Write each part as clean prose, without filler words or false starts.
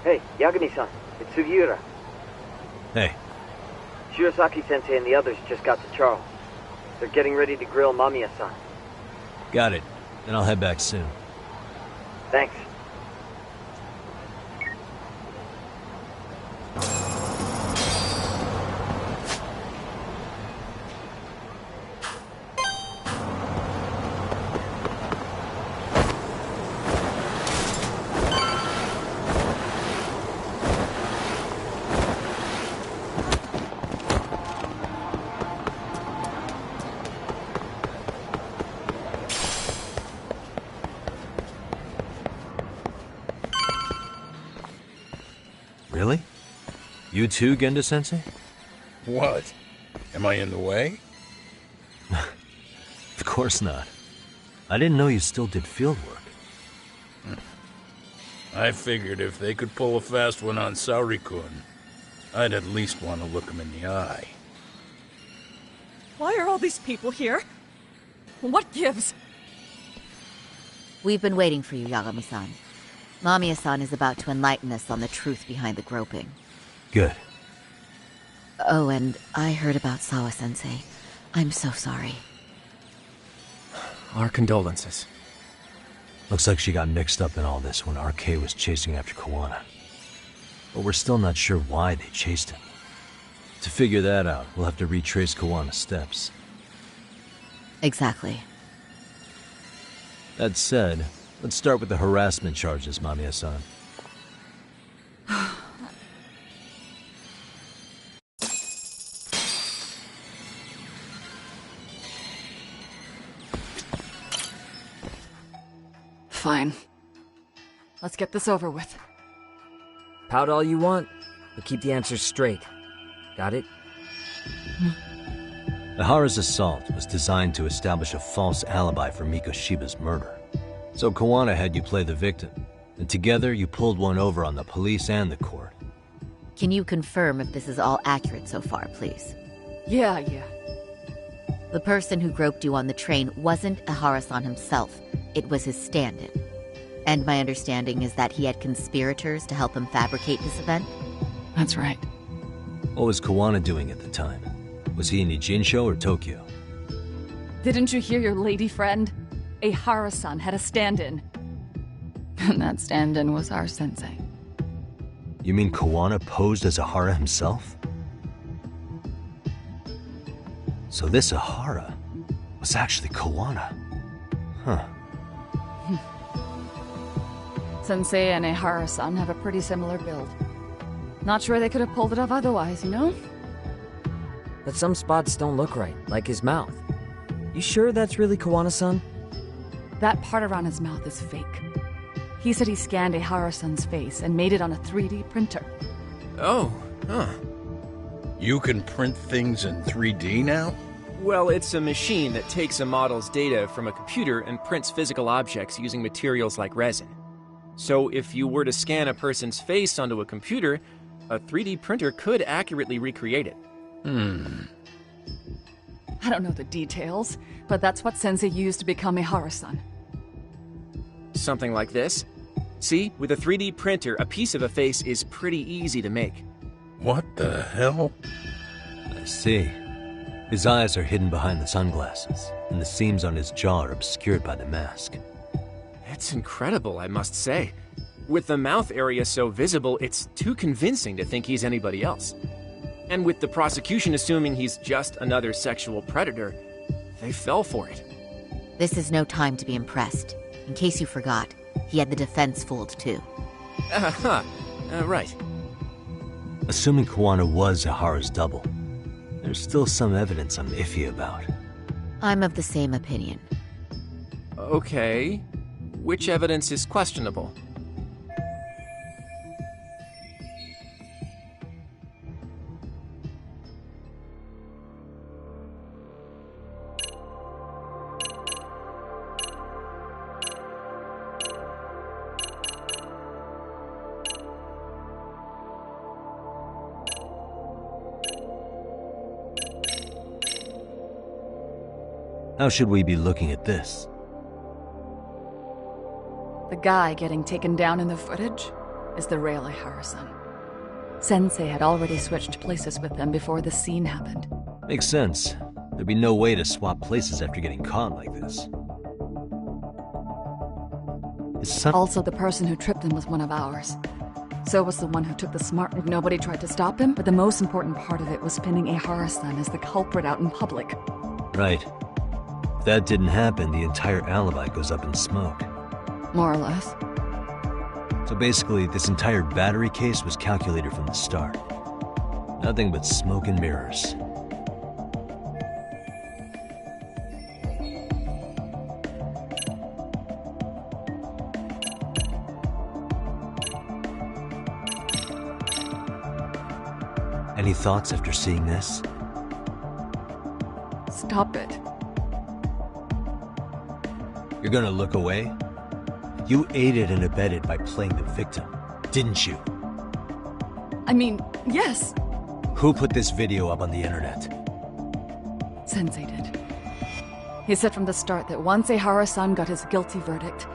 Hey, Yagami-san, it's Sugiura. Hey. Shirosaki-sensei and the others just got to Charles. They're getting ready to grill Mamiya-san. Got it. Then I'll head back soon. Thanks. Really? You too, Genda-sensei? What? Am I in the way? Of course not. I didn't know you still did field work. I figured if they could pull a fast one on Saori-kun, I'd at least want to look him in the eye. Why are all these people here? What gives? We've been waiting for you, Yagami-san. Mamiya-san is about to enlighten us on the truth behind the groping. Good. Oh, and I heard about Sawa-sensei. I'm so sorry. Our condolences. Looks like she got mixed up in all this when RK was chasing after Kawana. But we're still not sure why they chased him. To figure that out, we'll have to retrace Kawana's steps. Exactly. That said, let's start with the harassment charges, Mamiya-san. Fine. Let's get this over with. Pout all you want, but keep the answers straight. Got it? Ihara's assault was designed to establish a false alibi for Miko Shiba's murder. So Kawana had you play the victim, and together you pulled one over on the police and the court. Can you confirm if this is all accurate so far, please? Yeah. The person who groped you on the train wasn't Ihara-san himself. It was his stand-in. And my understanding is that he had conspirators to help him fabricate this event? That's right. What was Kawana doing at the time? Was he in Ijinsho or Tokyo? Didn't you hear your lady friend? Ihara-san had a stand-in. And that stand-in was our sensei. You mean Kawana posed as Ihara himself? So this Ihara was actually Kawana. Huh. Sensei and Ihara-san have a pretty similar build. Not sure they could have pulled it off otherwise, you know? But some spots don't look right, like his mouth. You sure that's really Kawana-san? That part around his mouth is fake. He said he scanned Ihara-san's face and made it on a 3D printer. Oh, huh. You can print things in 3D now? Well, it's a machine that takes a model's data from a computer and prints physical objects using materials like resin. So if you were to scan a person's face onto a computer, a 3D printer could accurately recreate it. I don't know the details, but that's what Sensei used to become Ihara-san. Something like this. See, with a 3D printer, a piece of a face is pretty easy to make. What the hell? I see. His eyes are hidden behind the sunglasses, and the seams on his jaw are obscured by the mask. It's incredible, I must say. With the mouth area so visible, it's too convincing to think he's anybody else. And with the prosecution assuming he's just another sexual predator, they fell for it. This is no time to be impressed. In case you forgot, he had the defense fooled too. Right. Assuming Kawana was Ihara's double, there's still some evidence I'm iffy about. I'm of the same opinion. Okay. Which evidence is questionable? How should we be looking at this? The guy getting taken down in the footage? is the real Ihara-san. Sensei had already switched places with them before the scene happened. Makes sense. There'd be no way to swap places after getting caught like this. His son... Also, the person who tripped him was one of ours. So was the one who took the smart move. Nobody tried to stop him, but the most important part of it was pinning Ihara-san as the culprit out in public. Right. If that didn't happen, the entire alibi goes up in smoke. More or less. So basically, this entire battery case was calculated from the start. Nothing but smoke and mirrors. Any thoughts after seeing this? Stop it. You're gonna look away? You aided and abetted by playing the victim, didn't you? I mean, yes. Who put this video up on the internet? Sensei did. He said from the start that once Ihara-san got his guilty verdict,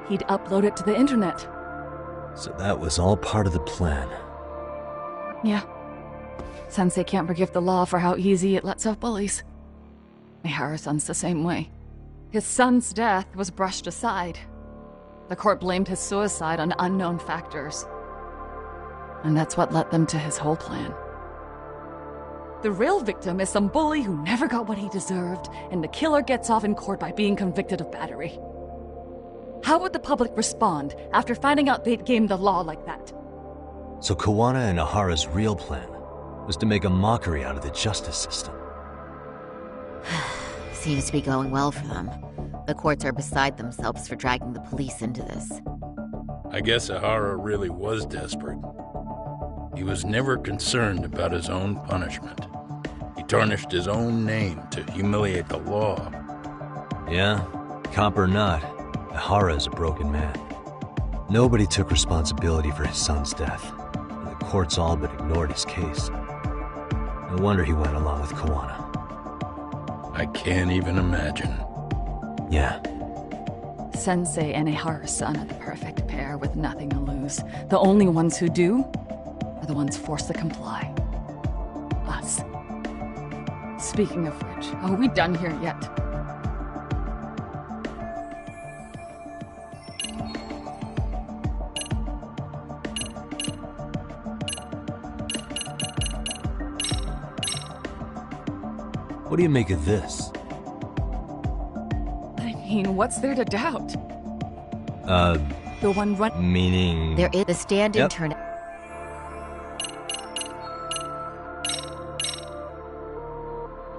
he'd upload it to the internet. So that was all part of the plan. Yeah. Sensei can't forgive the law for how easy it lets off bullies. Ihara-san's the same way. His son's death was brushed aside. The court blamed his suicide on unknown factors. And that's what led them to his whole plan. The real victim is some bully who never got what he deserved, and the killer gets off in court by being convicted of battery. How would the public respond after finding out they'd gamed the law like that? So Kawana and Ahara's real plan was to make a mockery out of the justice system. Seems to be going well for them. The courts are beside themselves for dragging the police into this. I guess Ahara really was desperate. He was never concerned about his own punishment. He tarnished his own name to humiliate the law. Yeah, cop or not, Ahara is a broken man. Nobody took responsibility for his son's death, and the courts all but ignored his case. No wonder he went along with Kawana. I can't even imagine. Yeah. Sensei and Ihara-san are the perfect pair with nothing to lose. The only ones who do are the ones forced to comply. Us. Speaking of which, are we done here yet? What do you make of this? I mean, what's there to doubt? The one run- Meaning... There is the stand-in Yep. turn.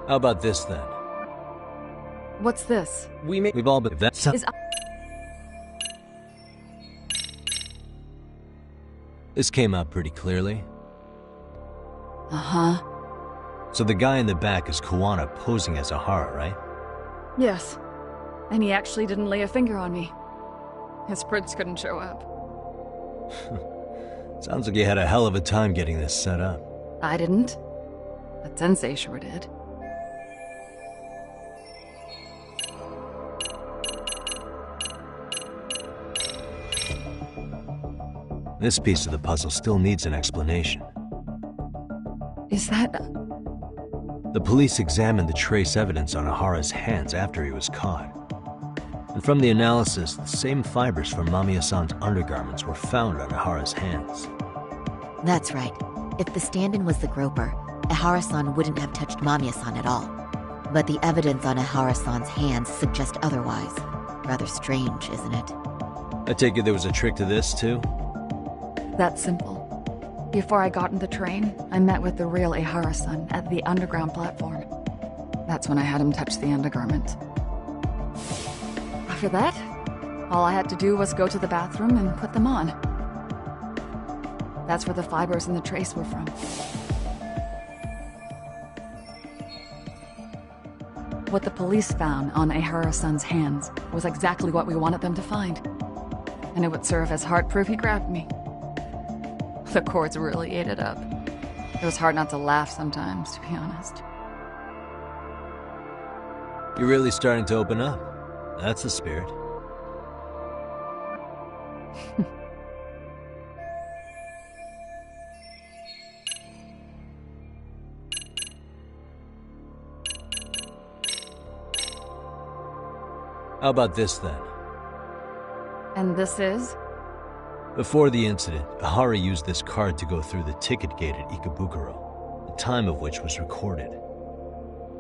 How about this then? What's this? We've all been... If that's... Is This came out pretty clearly. Uh-huh. So the guy in the back is Kawana posing as Ahara, right? Yes. And he actually didn't lay a finger on me. His prints couldn't show up. Sounds like you had a hell of a time getting this set up. I didn't. But Sensei sure did. This piece of the puzzle still needs an explanation. Is that... The police examined the trace evidence on Ahara's hands after he was caught. And from the analysis, the same fibers from Mamiya-san's undergarments were found on Ahara's hands. That's right. If the stand-in was the groper, Ihara-san wouldn't have touched Mamiya-san at all. But the evidence on Ihara-san's hands suggests otherwise. Rather strange, isn't it? I take it there was a trick to this, too? That's simple. Before I got in the train, I met with the real Ihara-san at the underground platform. That's when I had him touch the undergarment. After that, all I had to do was go to the bathroom and put them on. That's where the fibers in the trace were from. What the police found on Ihara-san's hands was exactly what we wanted them to find. And it would serve as hard proof he grabbed me. The courts really ate it up. It was hard not to laugh sometimes, to be honest. You're really starting to open up. That's the spirit. How about this then? And this is? Before the incident, Ahara used this card to go through the ticket gate at Ikebukuro, the time of which was recorded.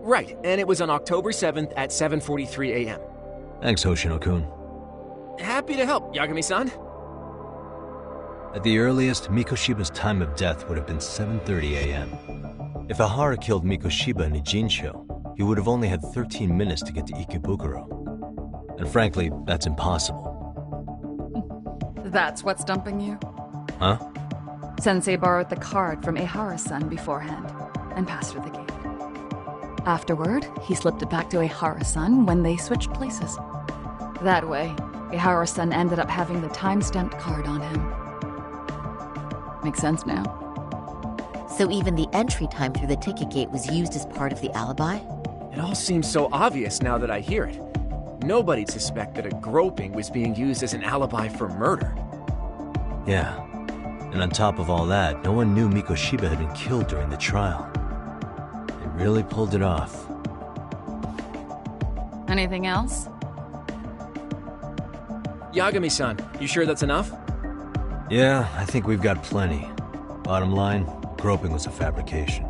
Right, and it was on October 7th at 7:43 a.m. Thanks, Hoshino-kun. Happy to help, Yagami-san. At the earliest, Mikoshiba's time of death would have been 7:30 a.m. If Ahara killed Mikoshiba in Ijincho, he would have only had 13 minutes to get to Ikebukuro. And frankly, that's impossible. That's what's stumping you? Huh? Sensei borrowed the card from Ehara-san beforehand and passed her the gate. Afterward, he slipped it back to Ehara-san when they switched places. That way, Ehara-san ended up having the time-stamped card on him. Makes sense now. So even the entry time through the ticket gate was used as part of the alibi? It all seems so obvious now that I hear it. Nobody'd suspect that a groping was being used as an alibi for murder. Yeah. And on top of all that, no one knew Mikoshiba had been killed during the trial. They really pulled it off. Anything else? Yagami-san, you sure that's enough? Yeah, I think we've got plenty. Bottom line, groping was a fabrication.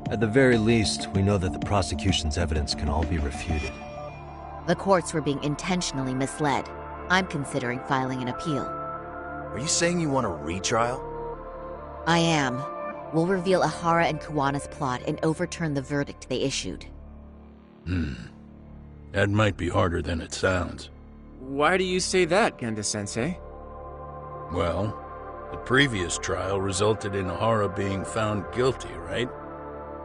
At the very least, we know that the prosecution's evidence can all be refuted. The courts were being intentionally misled. I'm considering filing an appeal. Are you saying you want a retrial? I am. We'll reveal Ahara and Kuwana's plot and overturn the verdict they issued. That might be harder than it sounds. Why do you say that, Genda-sensei? Well, the previous trial resulted in Ahara being found guilty, right?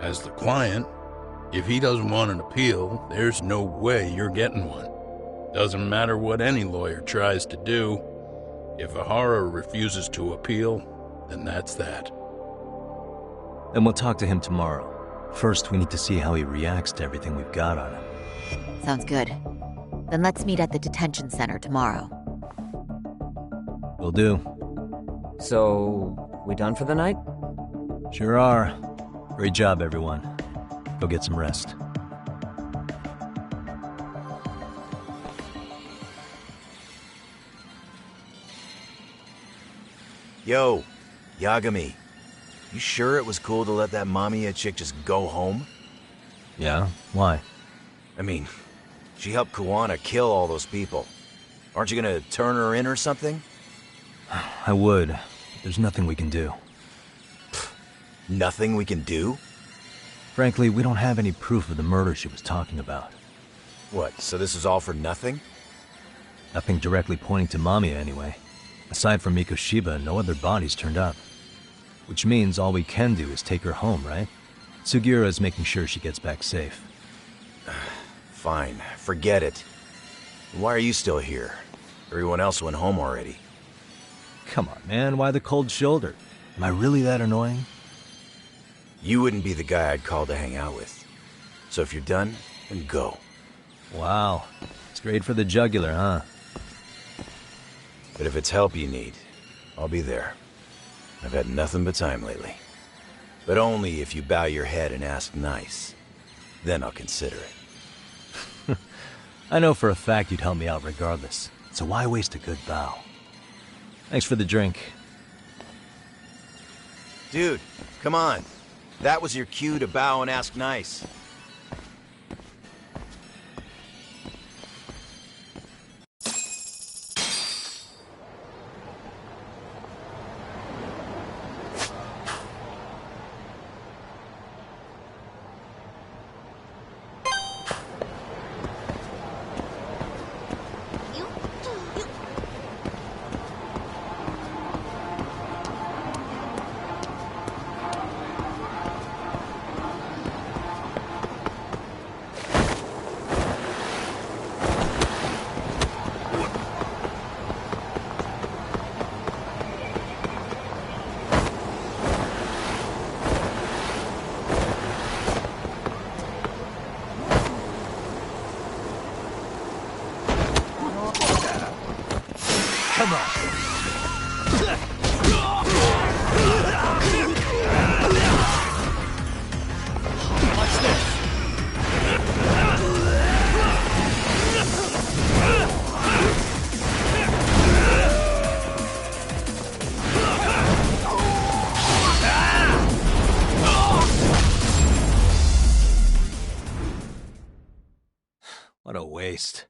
As the client, if he doesn't want an appeal, there's no way you're getting one. Doesn't matter what any lawyer tries to do. If Ahara refuses to appeal, then that's that. Then we'll talk to him tomorrow. First, we need to see how he reacts to everything we've got on him. Sounds good. Then let's meet at the detention center tomorrow. Will do. So, we done for the night? Sure are. Great job, everyone. Go get some rest. Yo, Yagami. You sure it was cool to let that Mamiya chick just go home? Yeah? Why? I mean, she helped Kuwana kill all those people. Aren't you gonna turn her in or something? I would. But there's nothing we can do. Nothing we can do? Frankly, we don't have any proof of the murder she was talking about. What, so this is all for nothing? Nothing directly pointing to Mamiya, anyway. Aside from Mikoshiba, no other bodies turned up. Which means all we can do is take her home, right? Sugiura is making sure she gets back safe. Fine, forget it. Why are you still here? Everyone else went home already. Come on, man, why the cold shoulder? Am I really that annoying? You wouldn't be the guy I'd call to hang out with. So if you're done, then go. Wow. Straight for the jugular, huh? But if it's help you need, I'll be there. I've had nothing but time lately. But only if you bow your head and ask nice. Then I'll consider it. I know for a fact you'd help me out regardless, so why waste a good bow? Thanks for the drink. Dude, come on. That was your cue to bow and ask nice. Come on. Watch this. Christ.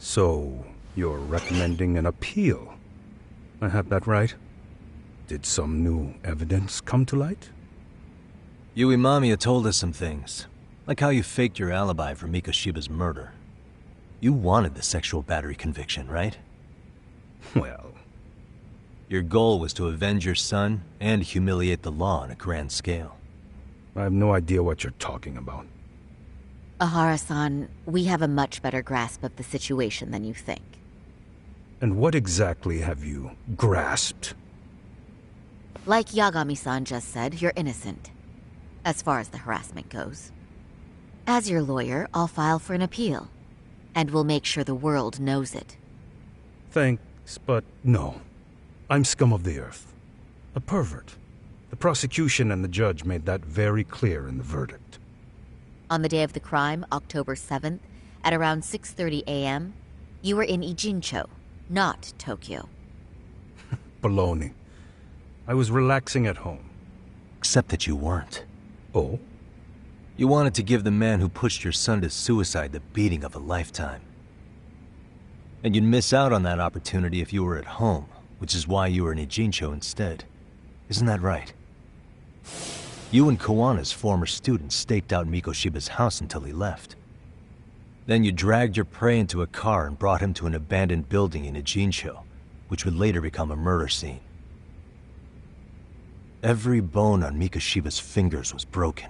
So, you're recommending an appeal? I have that right? Did some new evidence come to light? Yui Mamiya told us some things, like how you faked your alibi for Mikoshiba's murder. You wanted the sexual battery conviction, right? Well... Your goal was to avenge your son and humiliate the law on a grand scale. I have no idea what you're talking about. Ahara-san, we have a much better grasp of the situation than you think. And what exactly have you grasped? Like Yagami-san just said, you're innocent, as far as the harassment goes. As your lawyer, I'll file for an appeal, and we'll make sure the world knows it. Thanks, but no. I'm scum of the earth. A pervert. The prosecution and the judge made that very clear in the verdict. On the day of the crime, October 7th, at around 6:30 a.m., you were in Ijincho, not Tokyo. Baloney. I was relaxing at home. Except that you weren't. Oh? You wanted to give the man who pushed your son to suicide the beating of a lifetime. And you'd miss out on that opportunity if you were at home, which is why you were in Ijincho instead. Isn't that right? You and Kawana's former student staked out Mikoshiba's house until he left. Then you dragged your prey into a car and brought him to an abandoned building in Ijincho, which would later become a murder scene. Every bone on Mikoshiba's fingers was broken.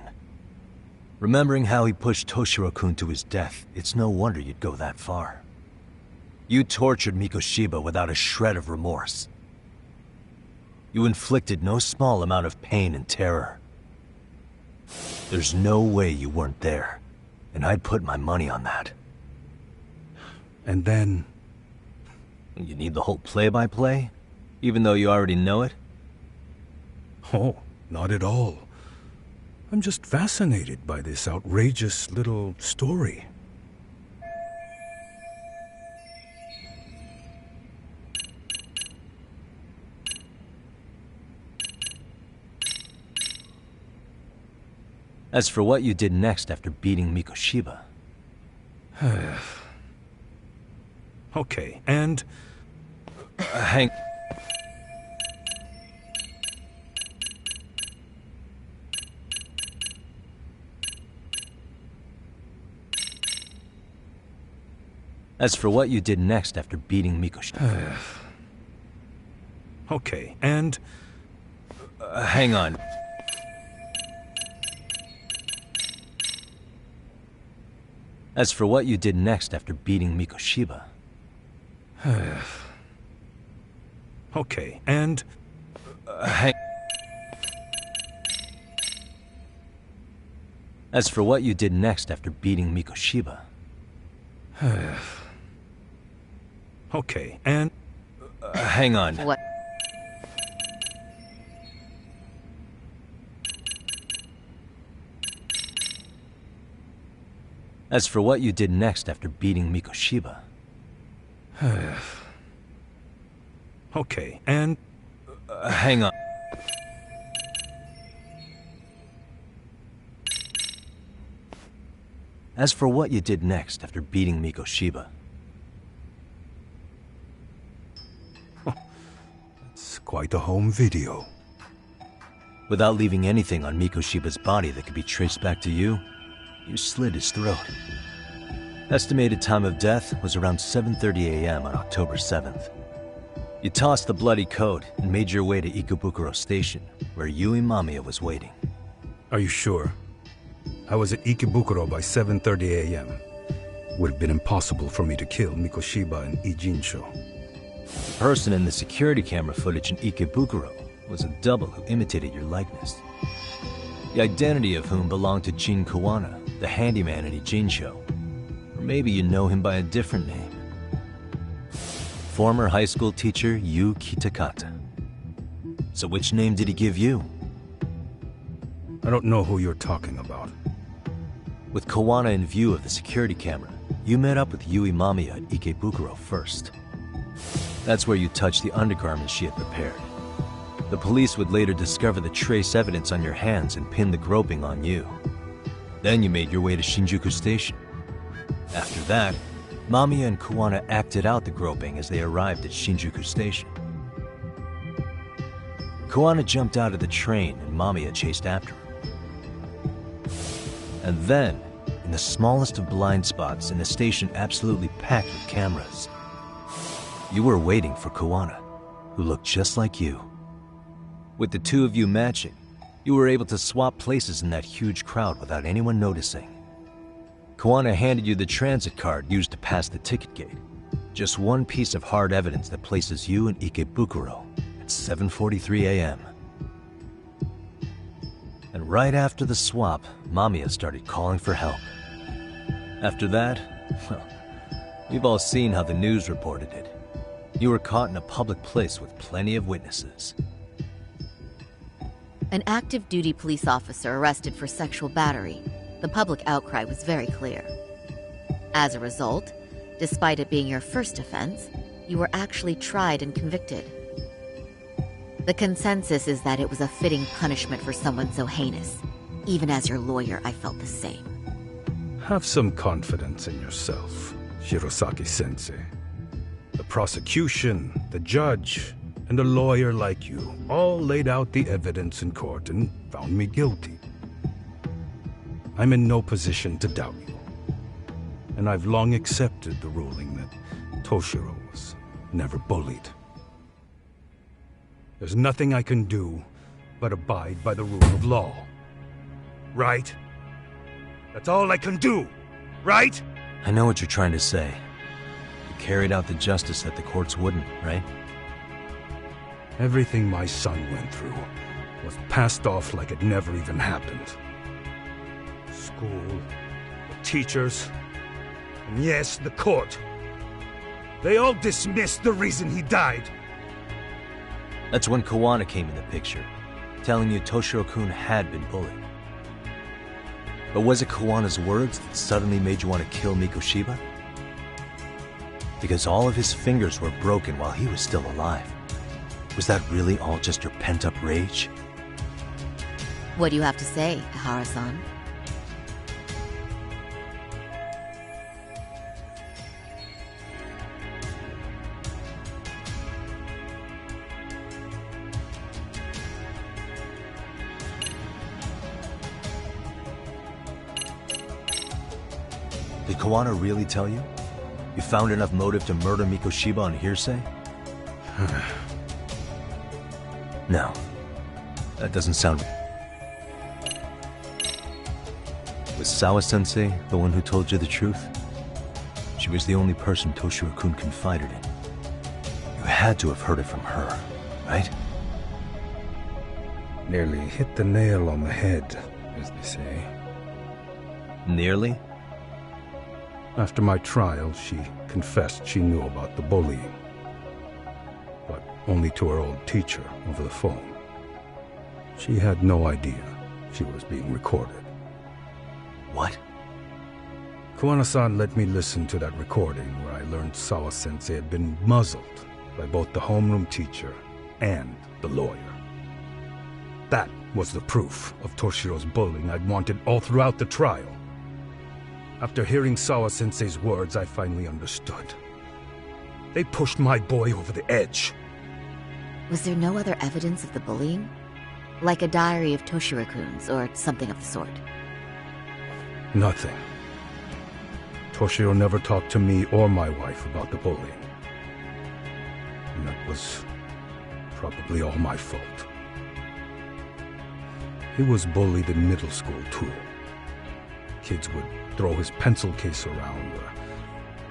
Remembering how he pushed Toshiro-kun to his death, it's no wonder you'd go that far. You tortured Mikoshiba without a shred of remorse. You inflicted no small amount of pain and terror. There's no way you weren't there, and I'd put my money on that. And then... You need the whole play-by-play, even though you already know it? Oh, not at all. I'm just fascinated by this outrageous little story. As for what you did next after beating Mikoshiba... Okay, and... hang... As for what you did next after beating Mikoshiba... Okay, and... hang on. As for what you did next after beating Mikoshiba... Okay, and... As for what you did next after beating Mikoshiba... Okay, and... hang on. What? As for what you did next after beating Mikoshiba... Okay, and... hang on. As for what you did next after beating Mikoshiba... It's quite a home video. Without leaving anything on Mikoshiba's body that could be traced back to you, you slit his throat. Estimated time of death was around 7:30 a.m. on October 7th. You tossed the bloody coat and made your way to Ikebukuro Station, where Yui Mamiya was waiting. Are you sure? I was at Ikebukuro by 7:30 a.m. Would have been impossible for me to kill Mikoshiba and Ijinsho. The person in the security camera footage in Ikebukuro was a double who imitated your likeness. The identity of whom belonged to Jin Kawana, the handyman in Ijinsho. Or maybe you know him by a different name. Former high school teacher Yu Kitakata. So which name did he give you? I don't know who you're talking about. With Kawana in view of the security camera, you met up with Yui Mamiya at Ikebukuro first. That's where you touched the undergarments she had prepared. The police would later discover the trace evidence on your hands and pin the groping on you. Then you made your way to Shinjuku Station. After that, Mamiya and Kawana acted out the groping as they arrived at Shinjuku Station. Kawana jumped out of the train and Mamiya chased after him. And then, in the smallest of blind spots in a station absolutely packed with cameras, you were waiting for Kawana, who looked just like you. With the two of you matching, you were able to swap places in that huge crowd without anyone noticing. Kawana handed you the transit card used to pass the ticket gate. Just one piece of hard evidence that places you in Ikebukuro at 7:43 a.m. And right after the swap, Mamiya started calling for help. After that, well, we've all seen how the news reported it. You were caught in a public place with plenty of witnesses. An active duty police officer arrested for sexual battery. The public outcry was very clear. As a result, despite it being your first offense, you were actually tried and convicted. The consensus is that it was a fitting punishment for someone so heinous. Even as your lawyer, I felt the same. Have some confidence in yourself, Shirosaki-sensei. The prosecution, the judge, and a lawyer like you all laid out the evidence in court and found me guilty. I'm in no position to doubt you. And I've long accepted the ruling that Toshiro was never bullied. There's nothing I can do but abide by the rule of law. Right? That's all I can do, right? I know what you're trying to say. You carried out the justice that the courts wouldn't, right? Everything my son went through was passed off like it never even happened. School, the teachers, and yes, the court. They all dismissed the reason he died. That's when Kawana came in the picture, telling you Toshiro-kun had been bullied. But was it Kawana's words that suddenly made you want to kill Mikoshiba? Because all of his fingers were broken while he was still alive. Was that really all just your pent-up rage? What do you have to say, Ihara-san? Did Kawana really tell you? You found enough motive to murder Mikoshiba on hearsay? No. That doesn't sound... Was Sawa-sensei the one who told you the truth? She was the only person Toshiro-kun confided in. You had to have heard it from her, right? Nearly hit the nail on the head, as they say. Nearly? After my trial, she confessed she knew about the bullying. But only to her old teacher over the phone. She had no idea she was being recorded. What? Kuwana-san let me listen to that recording where I learned Sawa-sensei had been muzzled by both the homeroom teacher and the lawyer. That was the proof of Toshiro's bullying I'd wanted all throughout the trial. After hearing Sawa-sensei's words, I finally understood. They pushed my boy over the edge. Was there no other evidence of the bullying? Like a diary of Toshiro-kun's or something of the sort? Nothing. Toshiro never talked to me or my wife about the bullying. And that was probably all my fault. He was bullied in middle school, too. Kids would throw his pencil case around or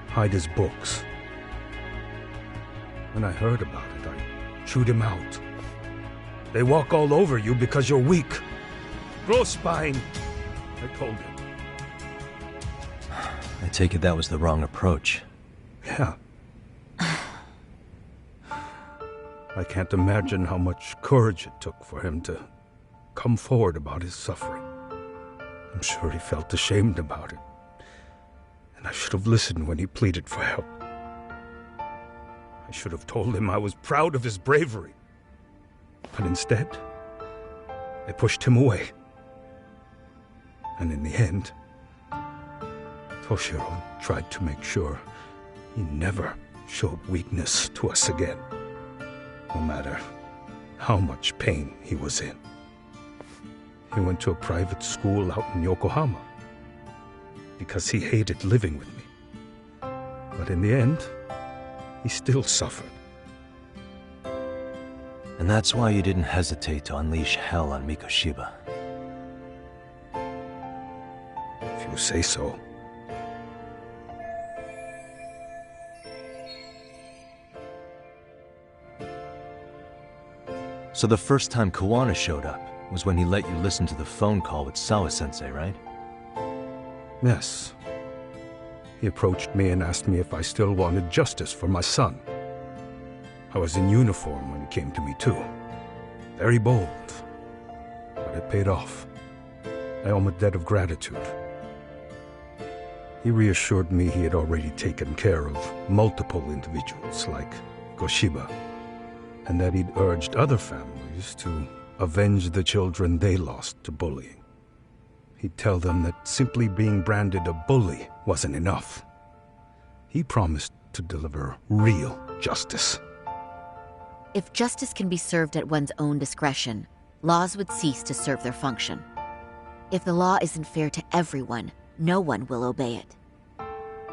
hide his books. When I heard about it, I chewed him out. They walk all over you because you're weak. Grow spine, I told him. I take it that was the wrong approach. Yeah. I can't imagine how much courage it took for him to come forward about his suffering. I'm sure he felt ashamed about it. And I should have listened when he pleaded for help. I should have told him I was proud of his bravery. But instead, I pushed him away. And in the end, Toshiro tried to make sure he never showed weakness to us again, no matter how much pain he was in. He went to a private school out in Yokohama because he hated living with me. But in the end, he still suffered. And that's why you didn't hesitate to unleash hell on Mikoshiba. If you say so. So the first time Kawana showed up was when he let you listen to the phone call with Sawa-sensei, right? Yes. He approached me and asked me if I still wanted justice for my son. I was in uniform when he came to me too. Very bold. But it paid off. I owe him a debt of gratitude. He reassured me he had already taken care of multiple individuals like Goshiba, and that he'd urged other families to avenge the children they lost to bullying. He'd tell them that simply being branded a bully wasn't enough. He promised to deliver real justice. If justice can be served at one's own discretion, laws would cease to serve their function. If the law isn't fair to everyone, no one will obey it.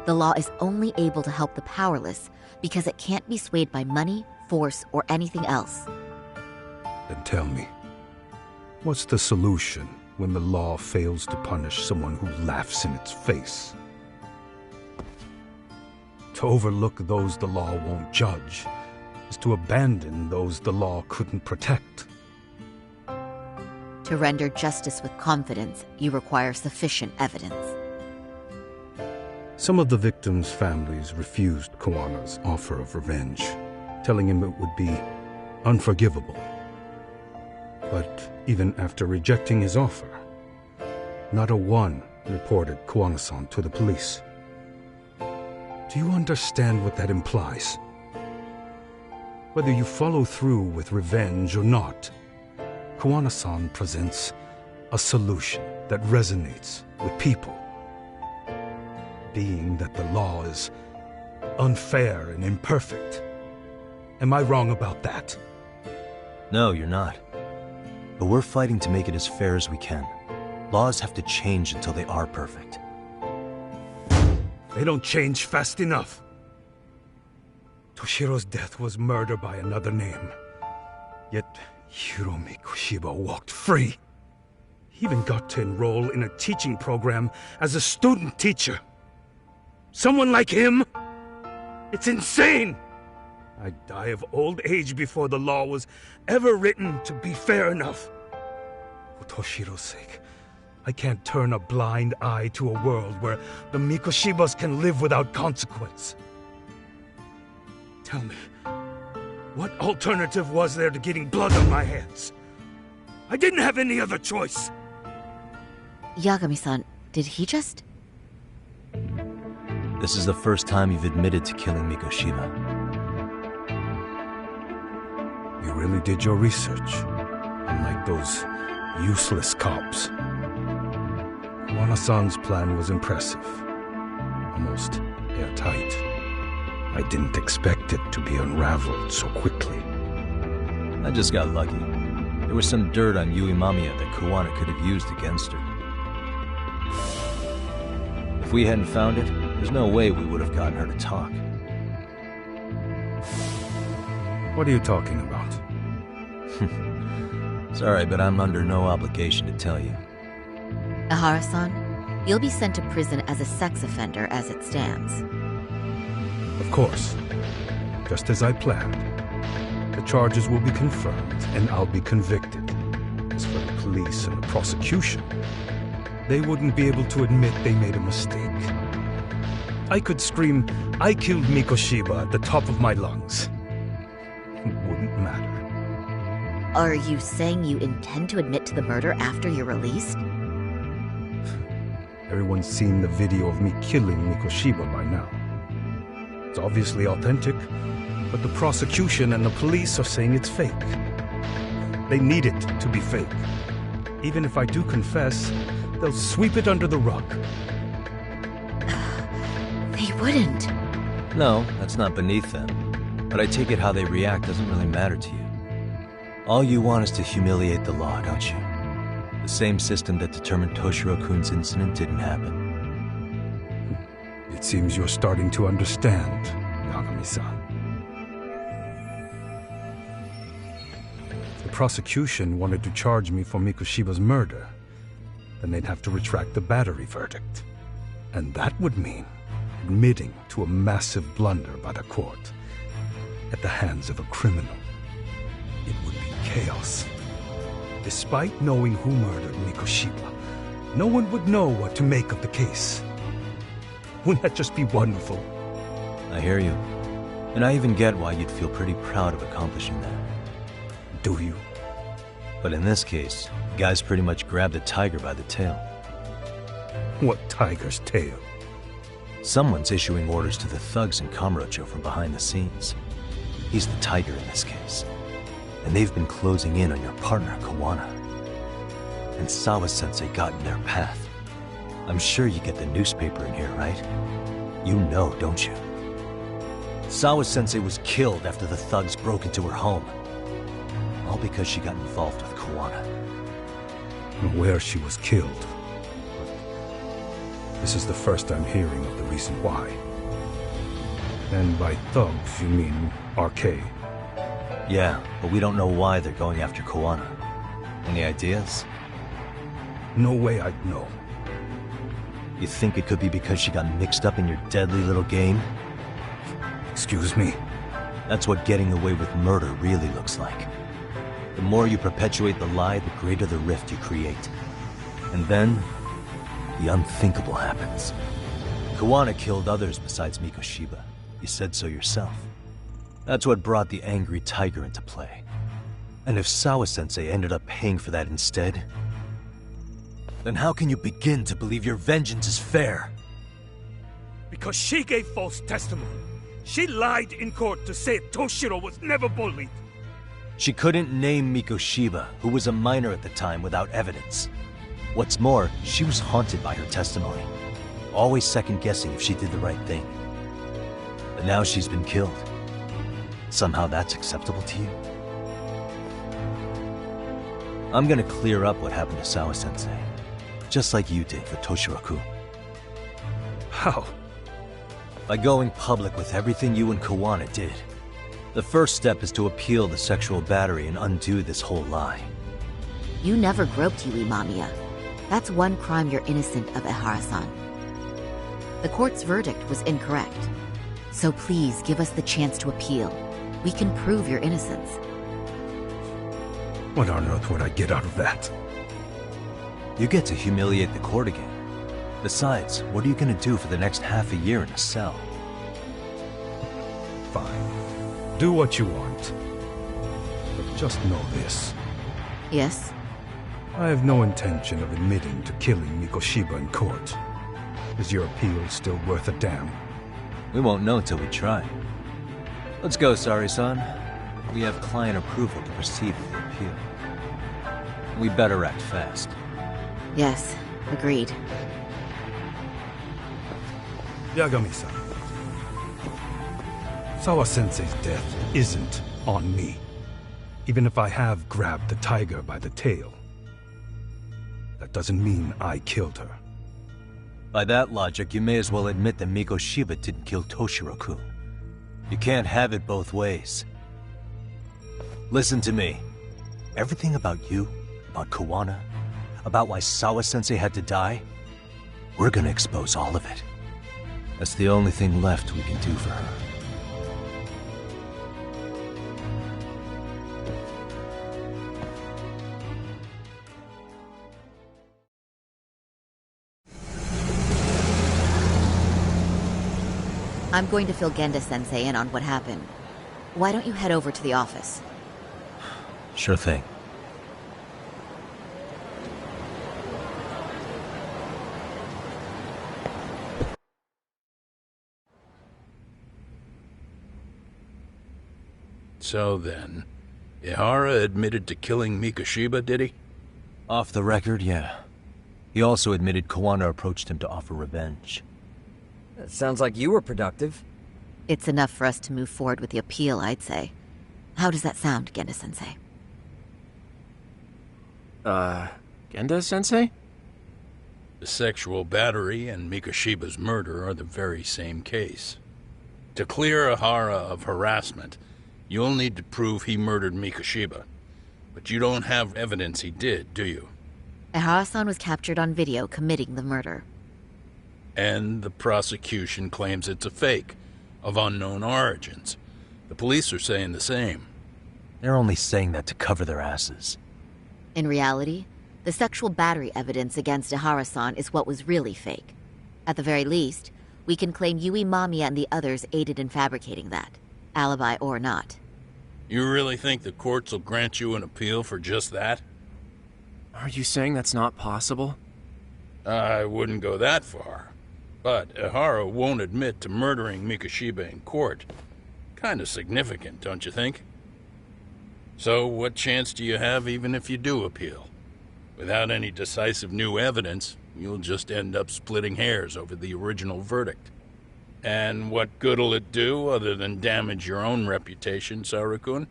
The law is only able to help the powerless because it can't be swayed by money, force, or anything else. Then tell me, what's the solution when the law fails to punish someone who laughs in its face? To overlook those the law won't judge is to abandon those the law couldn't protect. To render justice with confidence, you require sufficient evidence. Some of the victims' families refused Kawana's offer of revenge, telling him it would be unforgivable. But even after rejecting his offer, not a one reported Kawana-san to the police. Do you understand what that implies? Whether you follow through with revenge or not, Kawana-san presents a solution that resonates with people. Being that the law is unfair and imperfect. Am I wrong about that? No, you're not. But we're fighting to make it as fair as we can. Laws have to change until they are perfect. They don't change fast enough. Toshiro's death was murder by another name. Yet Hiromi Kushiba walked free. He even got to enroll in a teaching program as a student teacher. Someone like him? It's insane! I'd die of old age before the law was ever written to be fair enough. For Toshiro's sake, I can't turn a blind eye to a world where the Mikoshibas can live without consequence. Tell me, what alternative was there to getting blood on my hands? I didn't have any other choice. Yagami-san, did he just... This is the first time you've admitted to killing Mikoshiba. You really did your research, unlike those useless cops. Kuwana-san's plan was impressive, almost airtight. I didn't expect it to be unraveled so quickly. I just got lucky. There was some dirt on Yui Mamiya that Kuwana could have used against her. If we hadn't found it, there's no way we would have gotten her to talk. What are you talking about? Sorry, but I'm under no obligation to tell you. Ihara-san, you'll be sent to prison as a sex offender as it stands. Of course. Just as I planned. The charges will be confirmed, and I'll be convicted. As for the police and the prosecution, they wouldn't be able to admit they made a mistake. I could scream, "I killed Mikoshiba" at the top of my lungs. It wouldn't matter. Are you saying you intend to admit to the murder after you're released? Everyone's seen the video of me killing Mikoshiba by now. It's obviously authentic, but the prosecution and the police are saying it's fake. They need it to be fake. Even if I do confess, they'll sweep it under the rug. They wouldn't. No, that's not beneath them. But I take it how they react doesn't really matter to you. All you want is to humiliate the law, don't you? The same system that determined Toshiro-kun's incident didn't happen. It seems you're starting to understand, Yagami-san. If the prosecution wanted to charge me for Mikoshiba's murder, then they'd have to retract the battery verdict. And that would mean admitting to a massive blunder by the court at the hands of a criminal. It would be chaos. Despite knowing who murdered Mikoshiba, no one would know what to make of the case. Wouldn't that just be wonderful? I hear you. And I even get why you'd feel pretty proud of accomplishing that. Do you? But in this case, the guys pretty much grabbed the tiger by the tail. What tiger's tail? Someone's issuing orders to the thugs in Kamurocho from behind the scenes. He's the tiger in this case. And they've been closing in on your partner, Kuwana. And Sawa-sensei got in their path. I'm sure you get the newspaper in here, right? You know, don't you? Sawa-sensei was killed after the thugs broke into her home. All because she got involved with Kuwana. Where she was killed. This is the first I'm hearing of the reason why. And by thugs, you mean RK? Yeah, but we don't know why they're going after Kuwana. Any ideas? No way I'd know. You think it could be because she got mixed up in your deadly little game? Excuse me? That's what getting away with murder really looks like. The more you perpetuate the lie, the greater the rift you create. And then, the unthinkable happens. Kuwana killed others besides Mikoshiba. You said so yourself. That's what brought the angry tiger into play. And if Sawa-sensei ended up paying for that instead, then how can you begin to believe your vengeance is fair? Because she gave false testimony. She lied in court to say Toshiro was never bullied. She couldn't name Mikoshiba, who was a minor at the time, without evidence. What's more, she was haunted by her testimony, always second-guessing if she did the right thing. But now she's been killed. Somehow that's acceptable to you? I'm gonna clear up what happened to Sawa-sensei, just like you did for Toshiro-kun. How? By going public with everything you and Kuwana did. The first step is to appeal the sexual battery and undo this whole lie. You never groped Yui Mamiya. That's one crime you're innocent of, Ehara-san. The court's verdict was incorrect. So please give us the chance to appeal. We can prove your innocence. What on earth would I get out of that? You get to humiliate the court again. Besides, what are you gonna do for the next half a year in a cell? Fine. Do what you want. But just know this. Yes? I have no intention of admitting to killing Mikoshiba in court. Is your appeal still worth a damn? We won't know till we try. Let's go, Sari-san. We have client approval to proceed with the appeal. We better act fast. Yes, agreed. Yagami-san. Sawa-sensei's death isn't on me. Even if I have grabbed the tiger by the tail. That doesn't mean I killed her. By that logic, you may as well admit that Mikoshiba didn't kill Toshiro-kun. You can't have it both ways. Listen to me. Everything about you, about Kawana, about why Sawa-sensei had to die, we're gonna expose all of it. That's the only thing left we can do for her. I'm going to fill Genda-sensei in on what happened. Why don't you head over to the office? Sure thing. So then, Ihara admitted to killing Mikoshiba, did he? Off the record, yeah. He also admitted Kawana approached him to offer revenge. That sounds like you were productive. It's enough for us to move forward with the appeal, I'd say. How does that sound, Genda-sensei? Genda-sensei? The sexual battery and Mikoshiba's murder are the very same case. To clear Ihara of harassment, you'll need to prove he murdered Mikoshiba. But you don't have evidence he did, do you? Ehara-san was captured on video committing the murder. And the prosecution claims it's a fake, of unknown origins. The police are saying the same. They're only saying that to cover their asses. In reality, the sexual battery evidence against Ehara-san is what was really fake. At the very least, we can claim Yui Mamiya and the others aided in fabricating that, alibi or not. You really think the courts will grant you an appeal for just that? Are you saying that's not possible? I wouldn't go that far. But Ihara won't admit to murdering Mikoshiba in court. Kinda significant, don't you think? So what chance do you have even if you do appeal? Without any decisive new evidence, you'll just end up splitting hairs over the original verdict. And what good'll it do other than damage your own reputation, Saru-kun?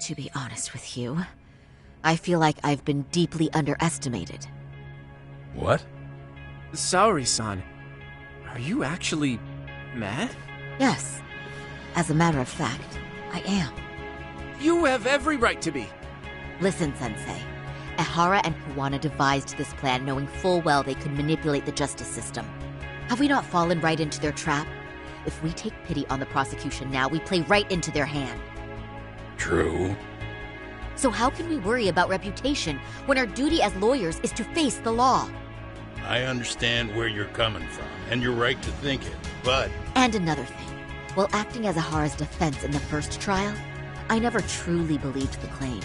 To be honest with you, I feel like I've been deeply underestimated. What? Saori-san, are you actually mad? Yes. As a matter of fact, I am. You have every right to be. Listen, Sensei. Ihara and Kawana devised this plan knowing full well they could manipulate the justice system. Have we not fallen right into their trap? If we take pity on the prosecution now, we play right into their hand. True. So how can we worry about reputation when our duty as lawyers is to face the law? I understand where you're coming from, and you're right to think it, but... And another thing. While acting as Ihara's defense in the first trial, I never truly believed the claim.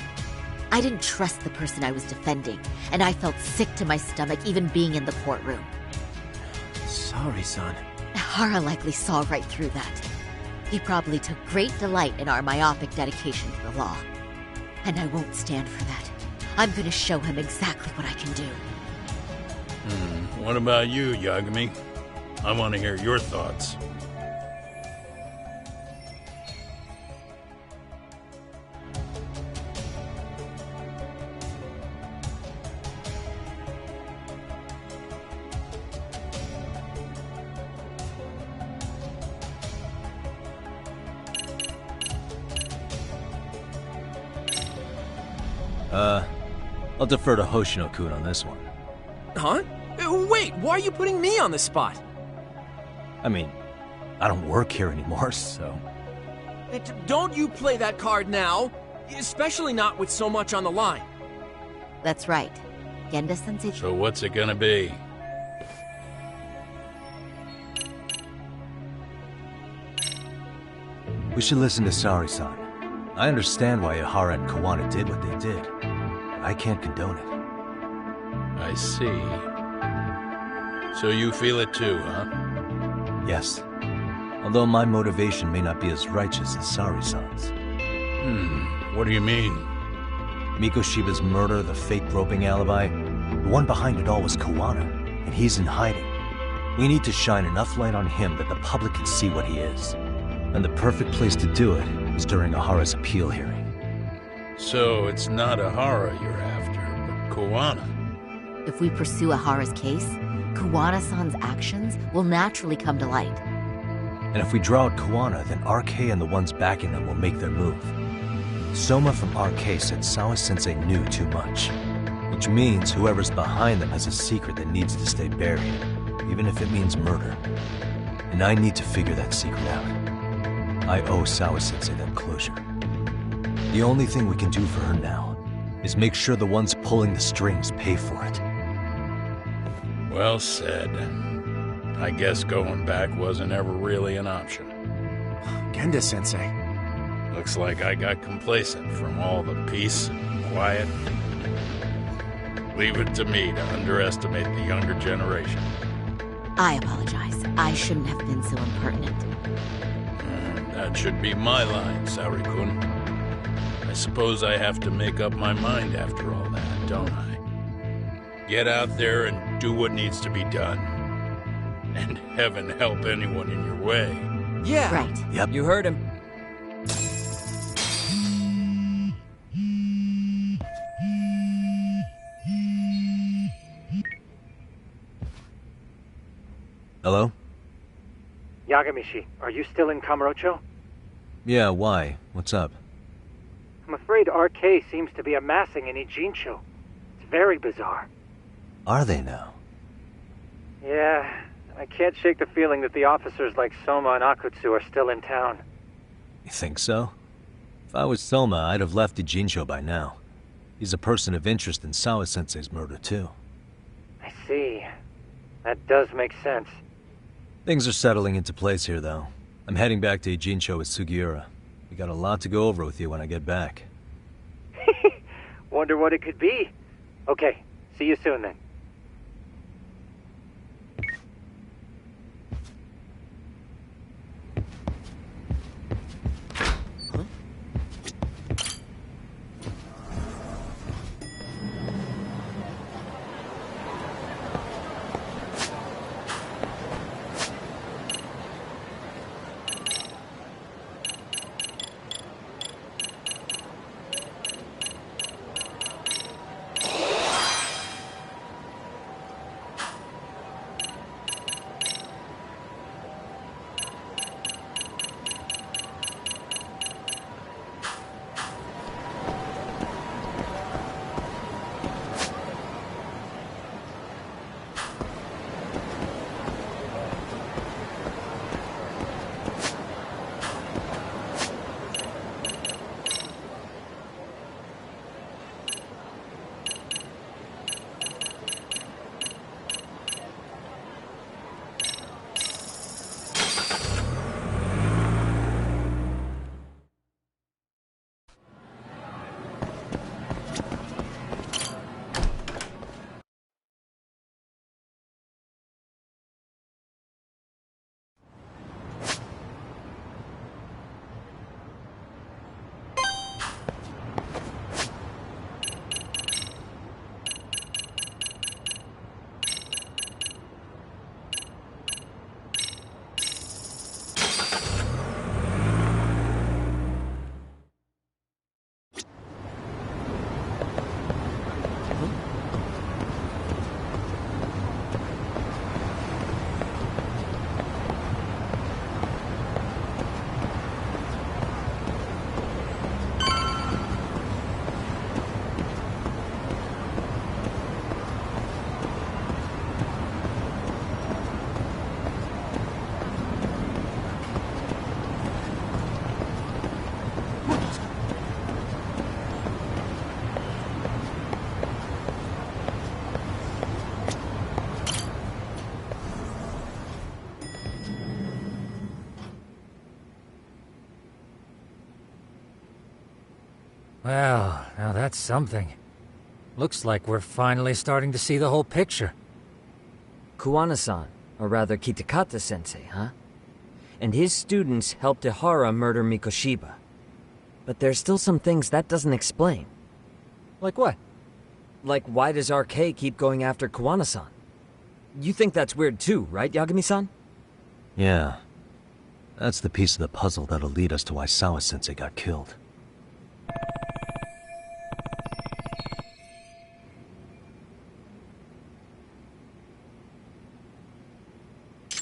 I didn't trust the person I was defending, and I felt sick to my stomach even being in the courtroom. Saori-san. Ihara likely saw right through that. He probably took great delight in our myopic dedication to the law. And I won't stand for that. I'm gonna show him exactly what I can do. What about you, Yagami? I want to hear your thoughts. I'll defer to Hoshino-kun on this one. Huh? Wait, why are you putting me on the spot? I mean, I don't work here anymore, so... Don't you play that card now, especially not with so much on the line. That's right. Genda-sensei... So what's it gonna be? We should listen to Sari-san. I understand why Ihara and Kawana did what they did. But I can't condone it. I see. So you feel it too, huh? Yes. Although my motivation may not be as righteous as Sari-san's. What do you mean? Mikoshiba's murder, the fake groping alibi, the one behind it all was Kawana, and he's in hiding. We need to shine enough light on him that the public can see what he is. And the perfect place to do it is during Ihara's appeal hearing. So it's not Ihara you're after, but Kawana. If we pursue Ihara's case, Kawana-san's actions will naturally come to light. And if we draw out Kawana, then RK and the ones backing them will make their move. Soma from RK said Sawa-sensei knew too much, which means whoever's behind them has a secret that needs to stay buried, even if it means murder. And I need to figure that secret out. I owe Sawa-sensei that closure. The only thing we can do for her now is make sure the ones pulling the strings pay for it. Well said. I guess going back wasn't ever really an option. Genda-sensei. Looks like I got complacent from all the peace and quiet. Leave it to me to underestimate the younger generation. I apologize. I shouldn't have been so impertinent. That should be my line, Sari-kun. I suppose I have to make up my mind after all that, don't I? Get out there and do what needs to be done. And heaven help anyone in your way. Yeah. Right. Yep. You heard him. Hello? Yagamishi, are you still in Kamurocho? Yeah, why? What's up? I'm afraid RK seems to be amassing in Ijincho. It's very bizarre. Are they now? Yeah, I can't shake the feeling that the officers like Soma and Akutsu are still in town. You think so? If I was Soma, I'd have left Ijincho by now. He's a person of interest in Sawa-sensei's murder, too. I see. That does make sense. Things are settling into place here, though. I'm heading back to Ijincho with Sugiura. We got a lot to go over with you when I get back. Wonder what it could be. Okay, see you soon then. Well, now that's something. Looks like we're finally starting to see the whole picture. Kuwana-san, or rather Kitakata-sensei, huh? And his students helped Ihara murder Mikoshiba. But there's still some things that doesn't explain. Like what? Like, why does RK keep going after Kuwana-san? You think that's weird too, right, Yagami-san? Yeah. That's the piece of the puzzle that'll lead us to why Sawa-sensei got killed.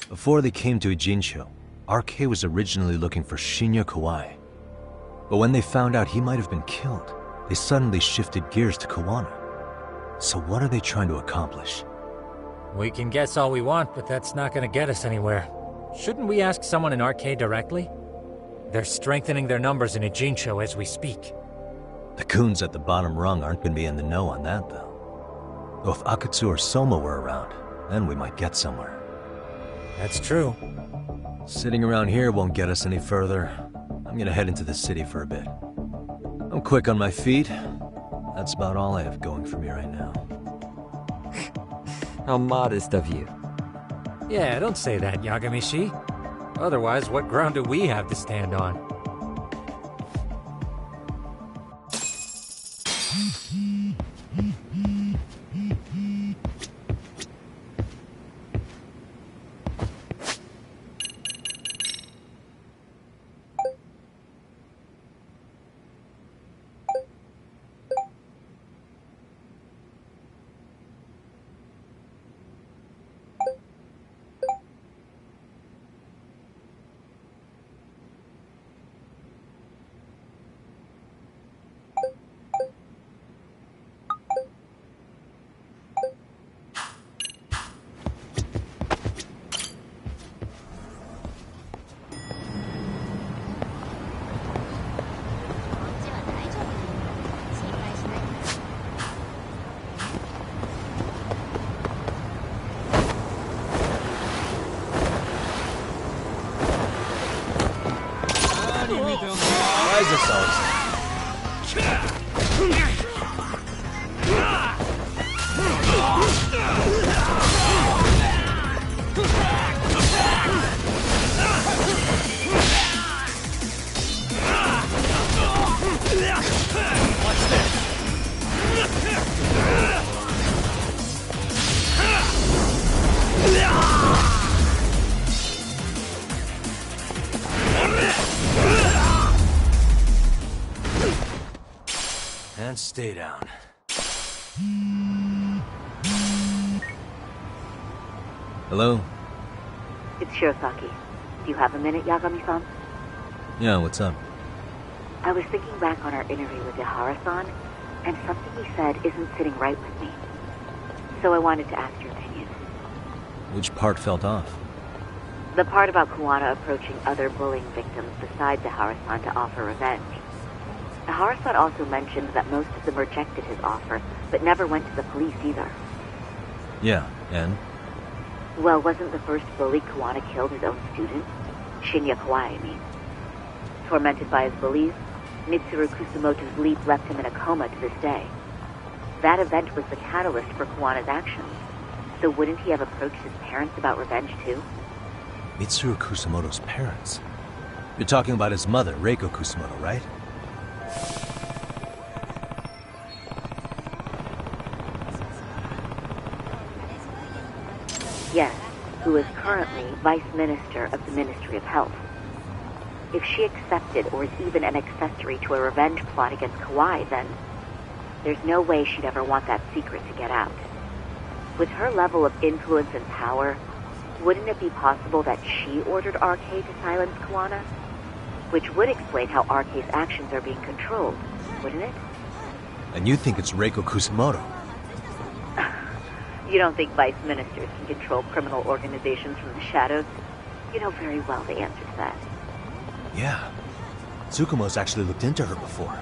Before they came to Ijincho, RK was originally looking for Shinya Kawai. But when they found out he might have been killed, they suddenly shifted gears to Kawana. So what are they trying to accomplish? We can guess all we want, but that's not gonna get us anywhere. Shouldn't we ask someone in RK directly? They're strengthening their numbers in Ijincho as we speak. The goons at the bottom rung aren't going to be in the know on that, though. Though if Akatsu or Soma were around, then we might get somewhere. That's true. Sitting around here won't get us any further. I'm gonna head into the city for a bit. I'm quick on my feet. That's about all I have going for me right now. How modest of you. Yeah, don't say that, Yagami-shi. Otherwise, what ground do we have to stand on? Why is this always... And stay down. Hello? It's Shirosaki. Do you have a minute, Yagami-san? Yeah, what's up? I was thinking back on our interview with Ihara-san, and something he said isn't sitting right with me. So I wanted to ask your opinion. Which part felt off? The part about Kuwana approaching other bullying victims besides Ihara-san to offer revenge. Ihara-san also mentioned that most of them rejected his offer, but never went to the police either. Yeah, and? Well, wasn't the first bully Kuwana killed his own student? Shinya Kawai, I mean. Tormented by his bullies, Mitsuru Kusumoto's leap left him in a coma to this day. That event was the catalyst for Kuwana's actions. So wouldn't he have approached his parents about revenge too? Mitsuru Kusumoto's parents? You're talking about his mother, Reiko Kusumoto, right? Yes, who is currently Vice Minister of the Ministry of Health. If she accepted or is even an accessory to a revenge plot against Kawai, then there's no way she'd ever want that secret to get out. With her level of influence and power, wouldn't it be possible that she ordered RK to silence Kuwana? Which would explain how RK's actions are being controlled, wouldn't it? And you think it's Reiko Kusumoto? You don't think vice ministers can control criminal organizations from the shadows? You know very well the answer to that. Yeah. Tsukumo's actually looked into her before.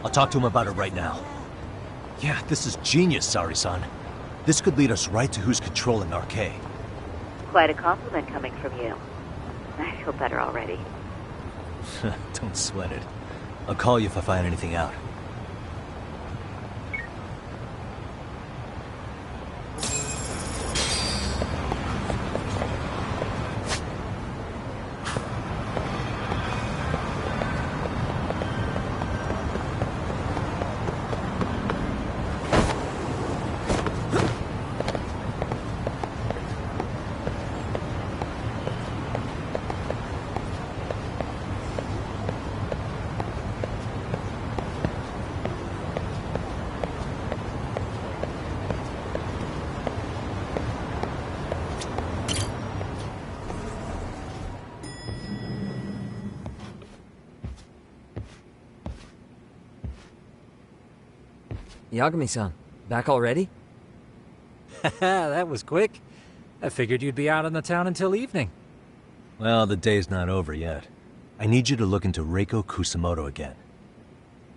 I'll talk to him about it right now. Yeah, this is genius, Sari-san. This could lead us right to who's controlling RK. Quite a compliment coming from you. I feel better already. Don't sweat it. I'll call you if I find anything out. Yagami-san, back already? That was quick. I figured you'd be out in the town until evening. Well, the day's not over yet. I need you to look into Reiko Kusamoto again.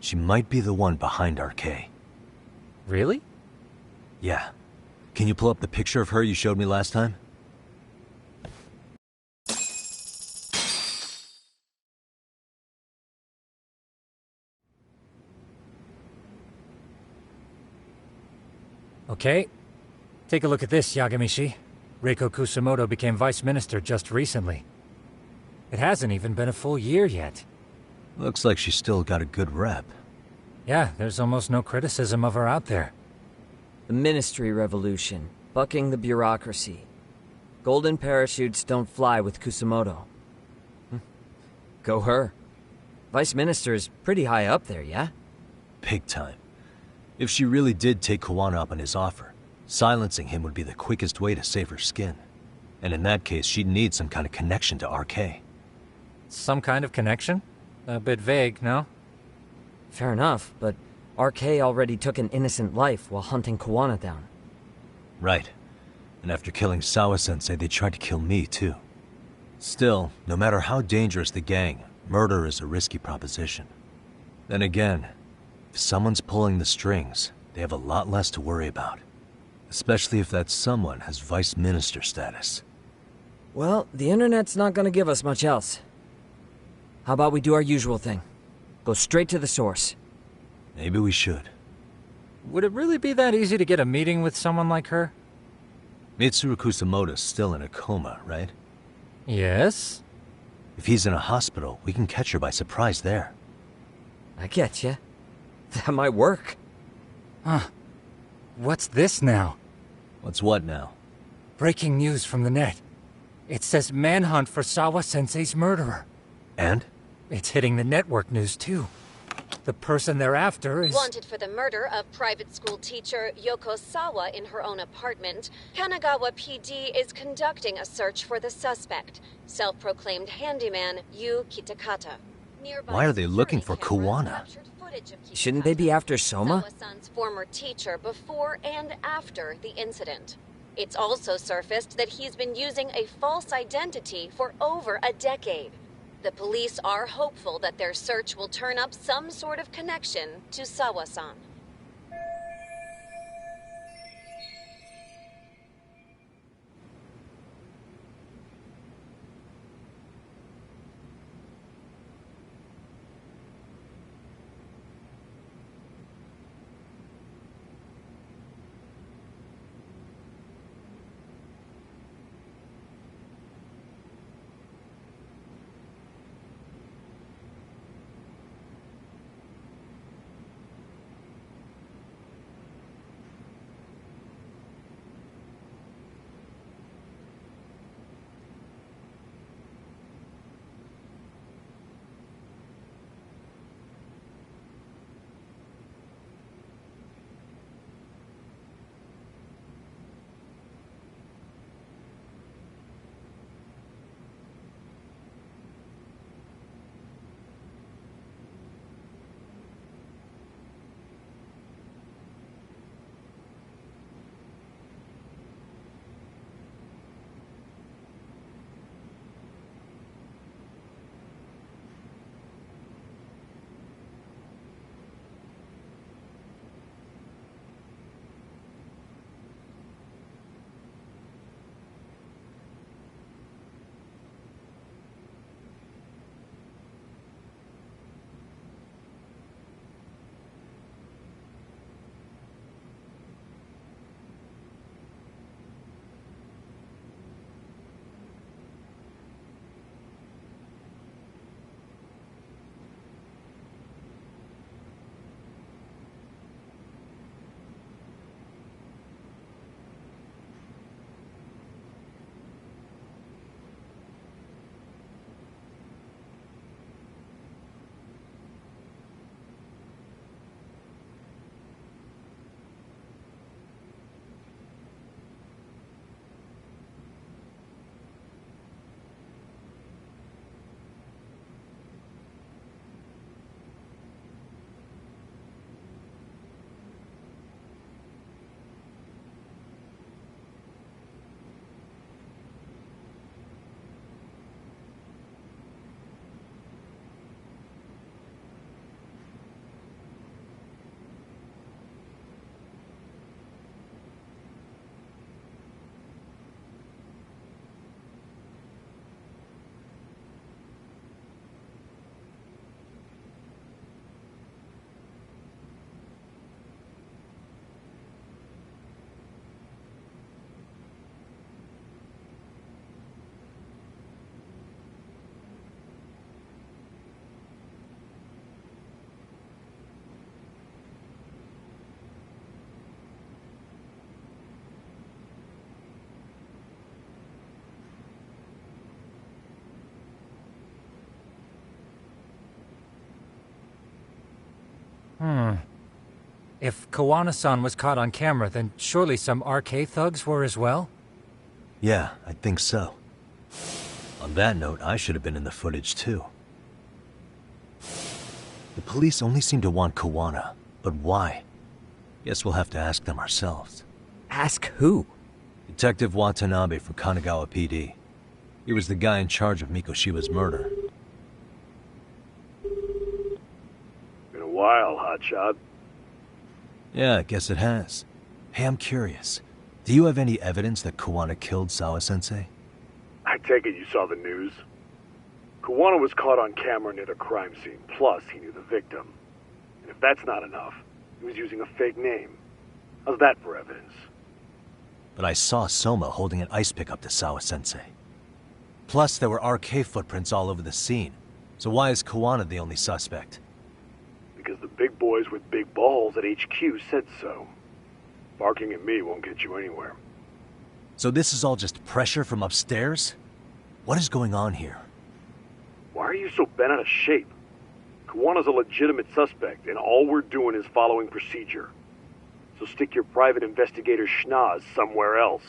She might be the one behind RK. Really? Yeah. Can you pull up the picture of her you showed me last time? Okay. Take a look at this, Yagamishi. Reiko Kusamoto became vice minister just recently. It hasn't even been a full year yet. Looks like she's still got a good rep. Yeah, there's almost no criticism of her out there. The Ministry Revolution, bucking the bureaucracy. Golden parachutes don't fly with Kusamoto. Go her. Vice Minister is pretty high up there, yeah? Big time. If she really did take Kawana up on his offer, silencing him would be the quickest way to save her skin. And in that case, she'd need some kind of connection to RK. Some kind of connection? A bit vague, no? Fair enough, but RK already took an innocent life while hunting Kawana down. Right. And after killing Sawa-sensei, they tried to kill me, too. Still, no matter how dangerous the gang, murder is a risky proposition. Then again, if someone's pulling the strings, they have a lot less to worry about. Especially if that someone has vice minister status. Well, the internet's not gonna give us much else. How about we do our usual thing? Go straight to the source. Maybe we should. Would it really be that easy to get a meeting with someone like her? Mitsuru Kusamoto's still in a coma, right? Yes? If he's in a hospital, we can catch her by surprise there. I get ya. That might work. Huh. What's this now? What's what now? Breaking news from the net. It says manhunt for Sawa-sensei's murderer. And? It's hitting the network news, too. The person they're after is... Wanted for the murder of private school teacher Yoko Sawa in her own apartment, Kanagawa PD is conducting a search for the suspect, self-proclaimed handyman Yu Kitakata. Nearby Why are they looking for security cameras Kawana? captured footage of Shouldn't they be after Soma? Sawa-san's former teacher before and after the incident. It's also surfaced that he's been using a false identity for over a decade. The police are hopeful that their search will turn up some sort of connection to Sawa-san. If Kawana-san was caught on camera, then surely some RK thugs were as well? Yeah, I think so. On that note, I should have been in the footage too. The police only seem to want Kawana, but why? Guess we'll have to ask them ourselves. Ask who? Detective Watanabe from Kanagawa PD. He was the guy in charge of Mikoshiba's murder. Been a while, hotshot. Yeah, I guess it has. Hey, I'm curious. Do you have any evidence that Kawana killed Sawa-sensei? I take it you saw the news. Kawana was caught on camera near the crime scene, plus he knew the victim. And if that's not enough, he was using a fake name. How's that for evidence? But I saw Soma holding an ice pick up to Sawa-sensei. Plus, there were RK footprints all over the scene. So why is Kawana the only suspect? Because the big boys with big balls at HQ said so. Barking at me won't get you anywhere. So this is all just pressure from upstairs? What is going on here? Why are you so bent out of shape? Kawana's a legitimate suspect, and all we're doing is following procedure. So stick your private investigator schnoz somewhere else.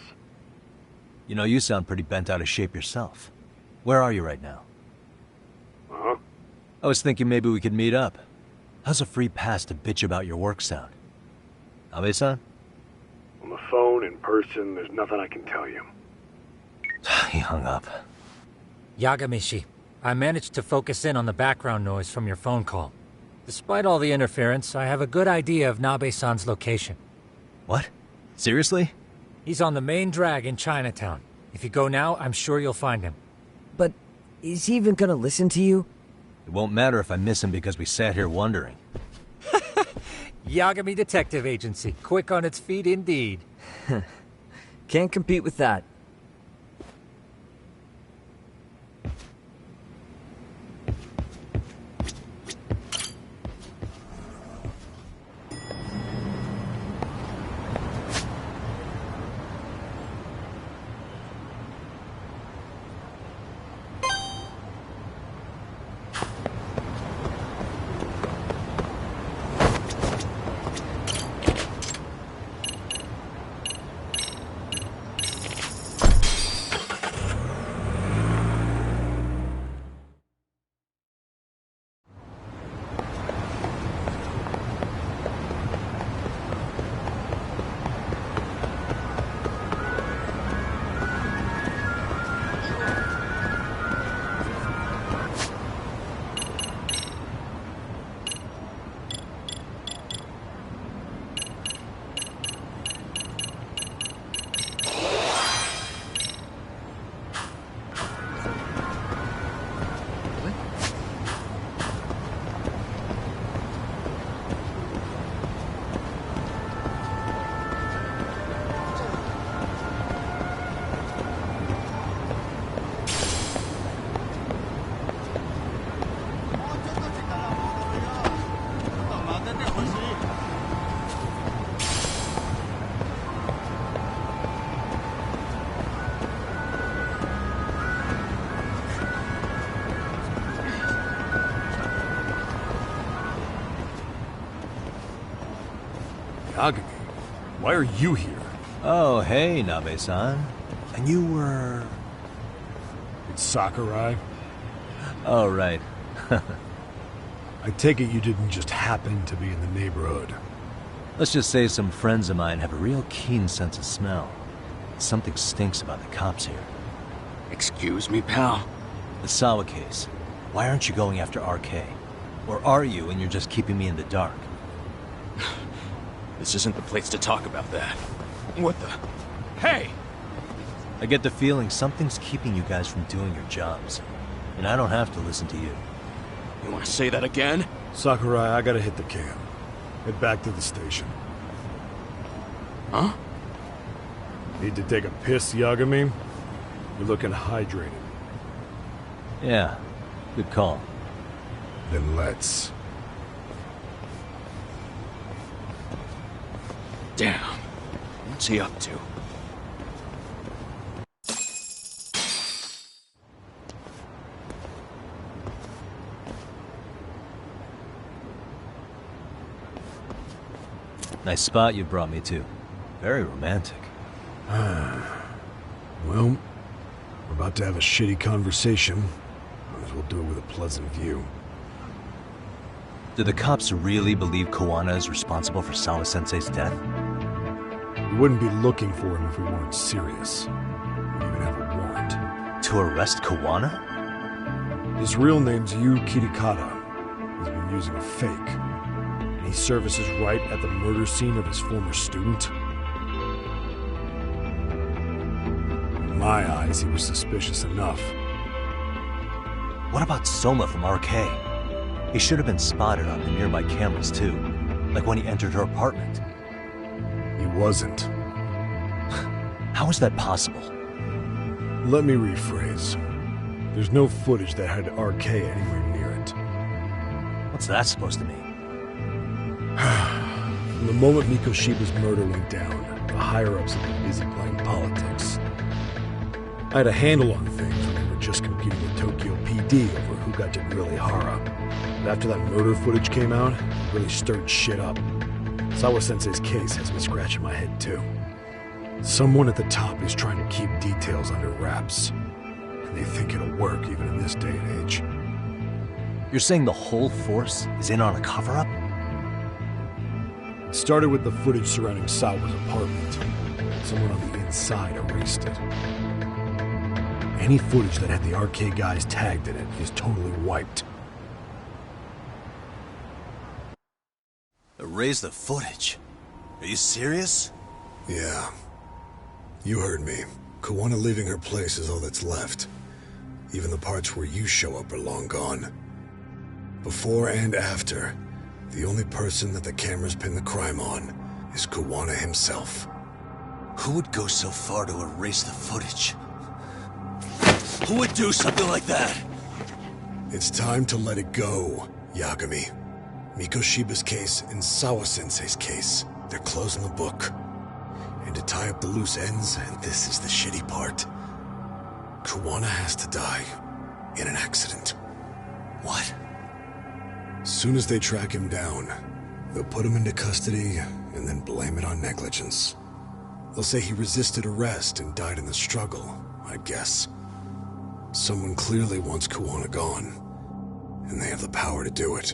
You know, you sound pretty bent out of shape yourself. Where are you right now? Uh-huh. I was thinking maybe we could meet up. How's a free pass to bitch about your work sound? Abe-san? On the phone, in person, there's nothing I can tell you. He hung up. Yagamishi, I managed to focus in on the background noise from your phone call. Despite all the interference, I have a good idea of Nabe-san's location. What? Seriously? He's on the main drag in Chinatown. If you go now, I'm sure you'll find him. But is he even gonna listen to you? It won't matter if I miss him because we sat here wondering. Yagami Detective Agency, quick on its feet indeed. Can't compete with that. Yagami, why are you here? Oh, hey, Nabe-san. And you were... It's Sakurai. Oh, right. I take it you didn't just happen to be in the neighborhood. Let's just say some friends of mine have a real keen sense of smell. Something stinks about the cops here. Excuse me, pal? The Sawa case. Why aren't you going after RK? Or are you and you're just keeping me in the dark? This isn't the place to talk about that. What the... Hey! I get the feeling something's keeping you guys from doing your jobs. And I don't have to listen to you. You want to say that again? Sakurai, I gotta hit the camp. Head back to the station. Huh? Need to take a piss, Yagami? You're looking hydrated. Yeah, good call. Then let's. Damn. What's he up to? Nice spot you brought me to. Very romantic. Well, we're about to have a shitty conversation. Might as well do it with a pleasant view. Do the cops really believe Koana is responsible for Sawa-sensei's death? We wouldn't be looking for him if we weren't serious. We even have a warrant. To arrest Koana? His real name's Yu Kirikata. He's been using a fake. And he services right at the murder scene of his former student. In my eyes, he was suspicious enough. What about Soma from RK? He should have been spotted on the nearby cameras too, like when he entered her apartment. He wasn't. How is that possible? Let me rephrase. There's no footage that had RK anywhere near it. What's that supposed to mean? From the moment Mikoshiba's murder went down, the higher-ups have been busy playing politics. I had a handle on things when they were just competing with Tokyo PD over who got to grill Ihara. But after that murder footage came out, it really stirred shit up. Sawa-sensei's case has me scratching my head too. Someone at the top is trying to keep details under wraps. And they think it'll work even in this day and age. You're saying the whole force is in on a cover-up? It started with the footage surrounding Sawa's apartment. Someone on the inside erased it. Any footage that had the RK guys tagged in it is totally wiped. Erase the footage? Are you serious? Yeah. You heard me. Koana leaving her place is all that's left. Even the parts where you show up are long gone. Before and after, the only person that the cameras pin the crime on is Koana himself. Who would go so far to erase the footage? Who would do something like that? It's time to let it go, Yagami. Mikoshiba's case and Sawa-sensei's case, they're closing the book. And to tie up the loose ends, and this is the shitty part, Koana has to die in an accident. What? Soon as they track him down, they'll put him into custody and then blame it on negligence. They'll say he resisted arrest and died in the struggle, I guess. Someone clearly wants Koana gone, and they have the power to do it.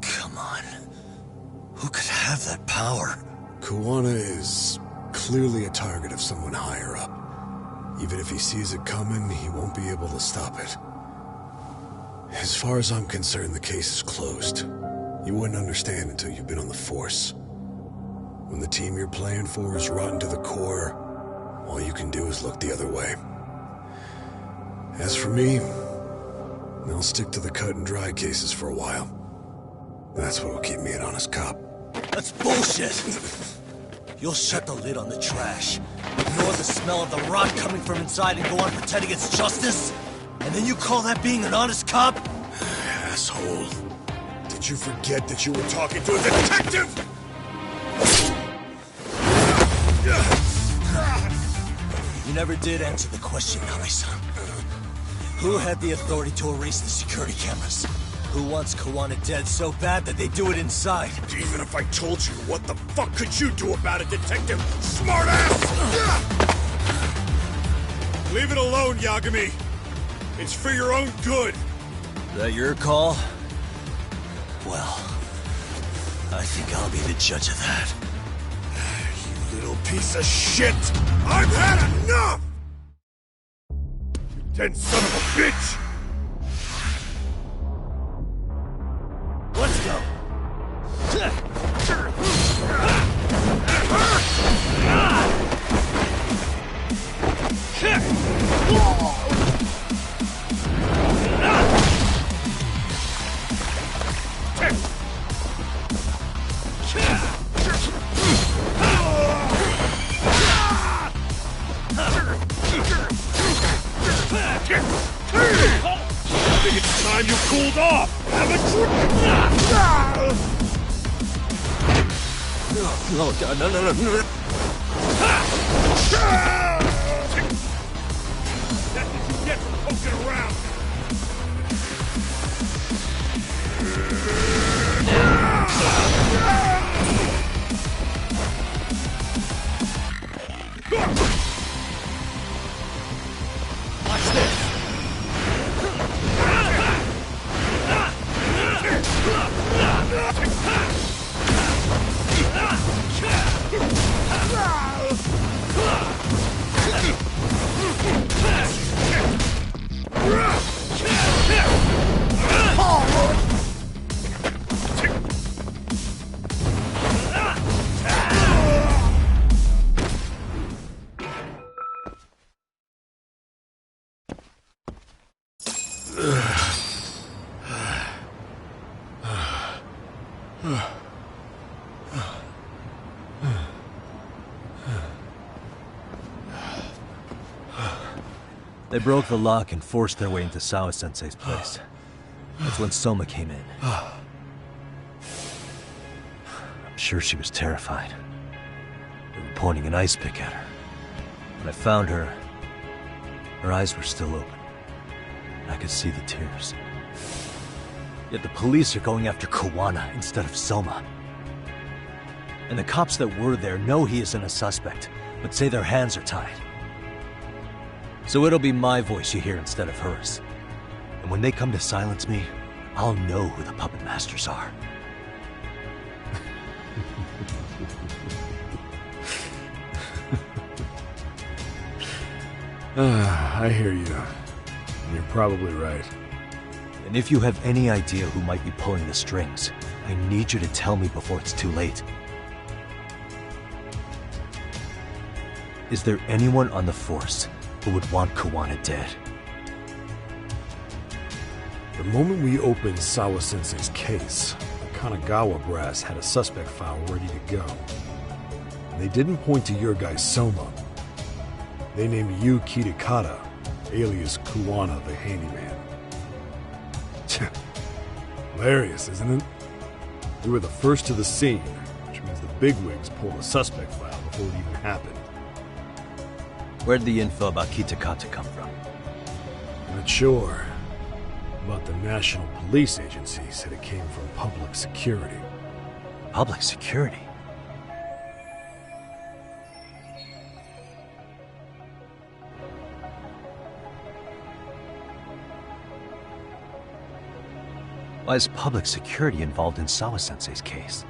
Come on. Who could have that power? Koana is clearly a target of someone higher up. Even if he sees it coming, he won't be able to stop it. As far as I'm concerned, the case is closed. You wouldn't understand until you've been on the force. When the team you're playing for is rotten to the core, all you can do is look the other way. As for me, I'll stick to the cut and dry cases for a while. That's what'll keep me an honest cop. That's bullshit! You'll shut the lid on the trash, ignore the smell of the rot coming from inside and go on pretending it's justice? And then you call that being an honest cop? Asshole. Did you forget that you were talking to a detective? You never did answer the question, Nami-san. Who had the authority to erase the security cameras? Who wants Koana dead so bad that they do it inside? Even if I told you, what the fuck could you do about it, detective? Smartass! Leave it alone, Yagami. It's for your own good. Is that your call? Well, I think I'll be the judge of that. You little piece of shit! I've had enough! You dead son of a bitch! Let's go! I think it's time you cooled off! Have a drink! No, no. That's what you get for poking around! They broke the lock and forced their way into Sawa-sensei's place. That's when Soma came in. I'm sure she was terrified. They were pointing an ice pick at her. When I found her, her eyes were still open. And I could see the tears. Yet the police are going after Kawana instead of Soma. And the cops that were there know he isn't a suspect, but say their hands are tied. So it'll be my voice you hear instead of hers. And when they come to silence me, I'll know who the puppet masters are. I hear you. You're probably right. And if you have any idea who might be pulling the strings, I need you to tell me before it's too late. Is there anyone on the force who would want Kawana dead? The moment we opened Sawa-sensei's case, the Kanagawa brass had a suspect file ready to go. And they didn't point to your guy Soma. They named you Kitakata, alias Kawana the Handyman. Hilarious, isn't it? We were the first to the scene, which means the bigwigs pulled a suspect file before it even happened. Where'd the info about Kitakata come from? Not sure. But the National Police Agency said it came from public security. Public security? Why is public security involved in Sawa-sensei's case?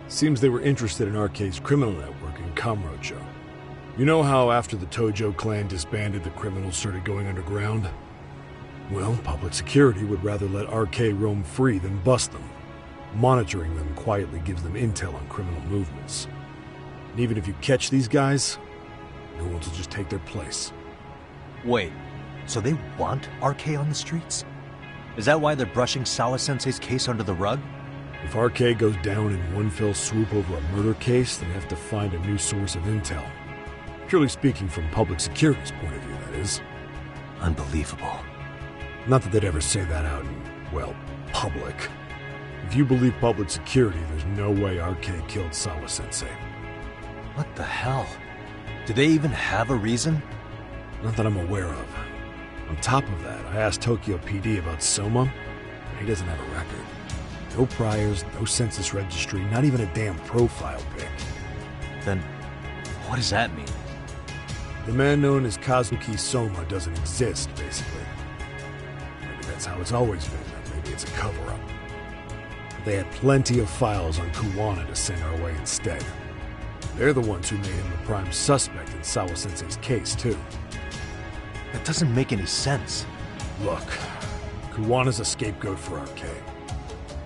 Seems they were interested in RK's criminal network in Kamurocho. You know how after the Tojo clan disbanded, the criminals started going underground? Well, public security would rather let RK roam free than bust them. Monitoring them quietly gives them intel on criminal movements. And even if you catch these guys, no one will just take their place. Wait, so they want RK on the streets? Is that why they're brushing Sawa-sensei's case under the rug? If RK goes down in one fell swoop over a murder case, they have to find a new source of intel. Purely speaking, from public security's point of view, that is. Unbelievable. Not that they'd ever say that out in, well, public. If you believe public security, there's no way RK killed Sawa-sensei. What the hell? Do they even have a reason? Not that I'm aware of. On top of that, I asked Tokyo PD about Soma, but he doesn't have a record. No priors, no census registry, not even a damn profile pic. Then, what does that mean? The man known as Kazuki Soma doesn't exist, basically. Maybe that's how it's always been, or maybe it's a cover-up. But they had plenty of files on Kawana to send our way instead. They're the ones who made him the prime suspect in Sawa-sensei's case, too. That doesn't make any sense. Look, Kawana's a scapegoat for RK.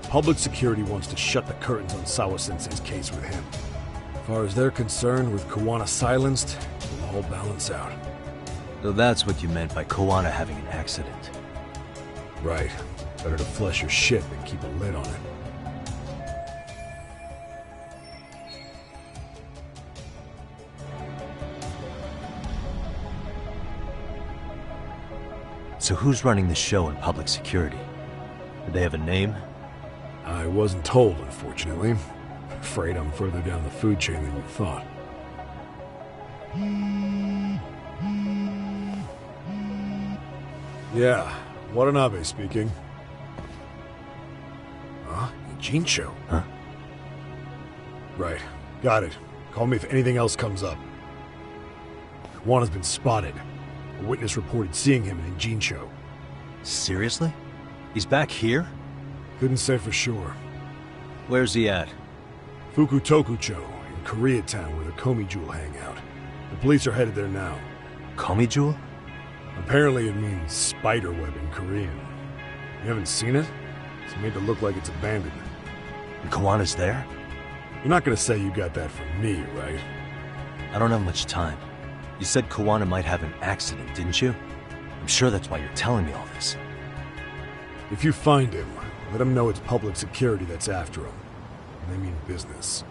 Public security wants to shut the curtains on Sawa-sensei's case with him. As far as they're concerned, with Kawana silenced, it'll all balance out. So that's what you meant by Kawana having an accident. Right. Better to flush your shit than keep a lid on it. So who's running the show in public security? Do they have a name? I wasn't told, unfortunately. Afraid I'm further down the food chain than you thought. Yeah, Watanabe speaking. Huh? Jincho? Huh? Right. Got it. Call me if anything else comes up. Kawana's been spotted. A witness reported seeing him in Jincho. Seriously? He's back here? Couldn't say for sure. Where's he at? Fukutokucho, in Koreatown, where the Komi Jewel hang out. The police are headed there now. Komi Jewel? Apparently it means spiderweb in Korean. You haven't seen it? It's made to look like it's abandoned. And Kawana's there? You're not gonna say you got that from me, right? I don't have much time. You said Kawana might have an accident, didn't you? I'm sure that's why you're telling me all this. If you find him, let him know it's public security that's after him. And I mean business.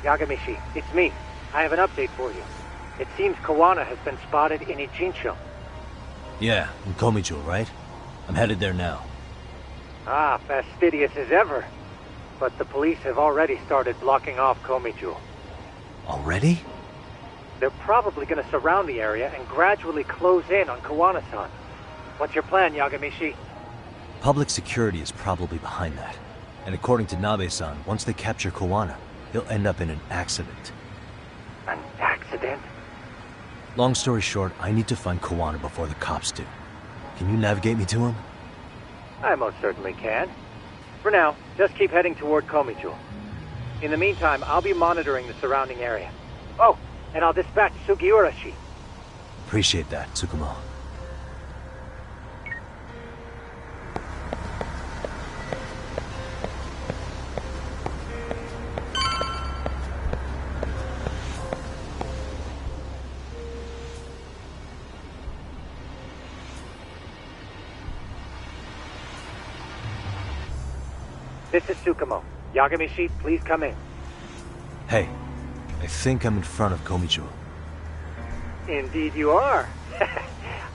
Yagamishi, it's me. I have an update for you. It seems Kawana has been spotted in Ijincho. Yeah, in Komijo, right? I'm headed there now. Ah, fastidious as ever. But the police have already started blocking off Komijo. Already? They're probably going to surround the area and gradually close in on Kawana-san. What's your plan, Yagamishi? Public security is probably behind that. And according to Nabe-san, once they capture Kawana, he'll end up in an accident. An accident? Long story short, I need to find Kawana before the cops do. Can you navigate me to him? I most certainly can. For now, just keep heading toward Komijo. In the meantime, I'll be monitoring the surrounding area. Oh, and I'll dispatch Sugiurashi. Appreciate that, Tsukumo. This is Tsukumo. Yagamishi, please come in. Hey, I think I'm in front of Komijo. Indeed you are.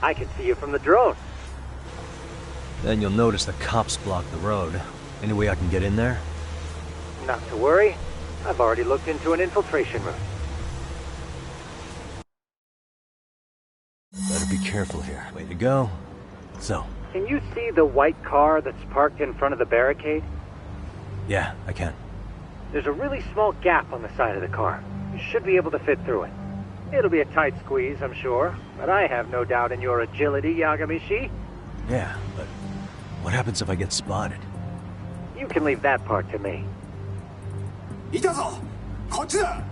I can see you from the drone. Then you'll notice the cops block the road. Any way I can get in there? Not to worry. I've already looked into an infiltration route. Better be careful here. Way to go. So. Can you see the white car that's parked in front of the barricade? Yeah, I can. There's a really small gap on the side of the car. You should be able to fit through it. It'll be a tight squeeze, I'm sure, but I have no doubt in your agility, Yagamishi. Yeah, but what happens if I get spotted? You can leave that part to me. いたぞ! こっちだ!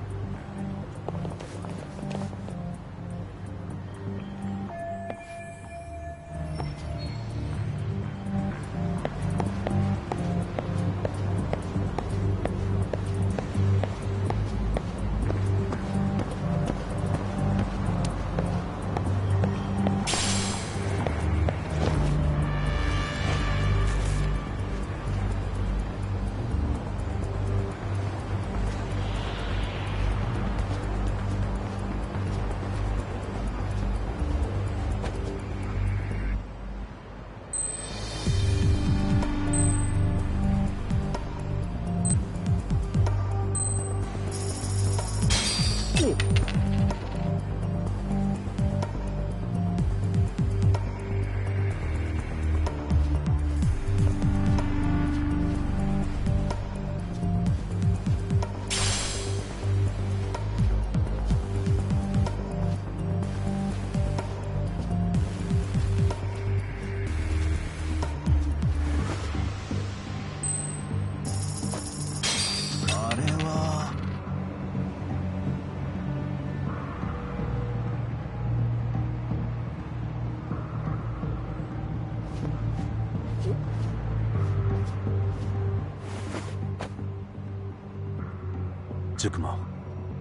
Tsukumo,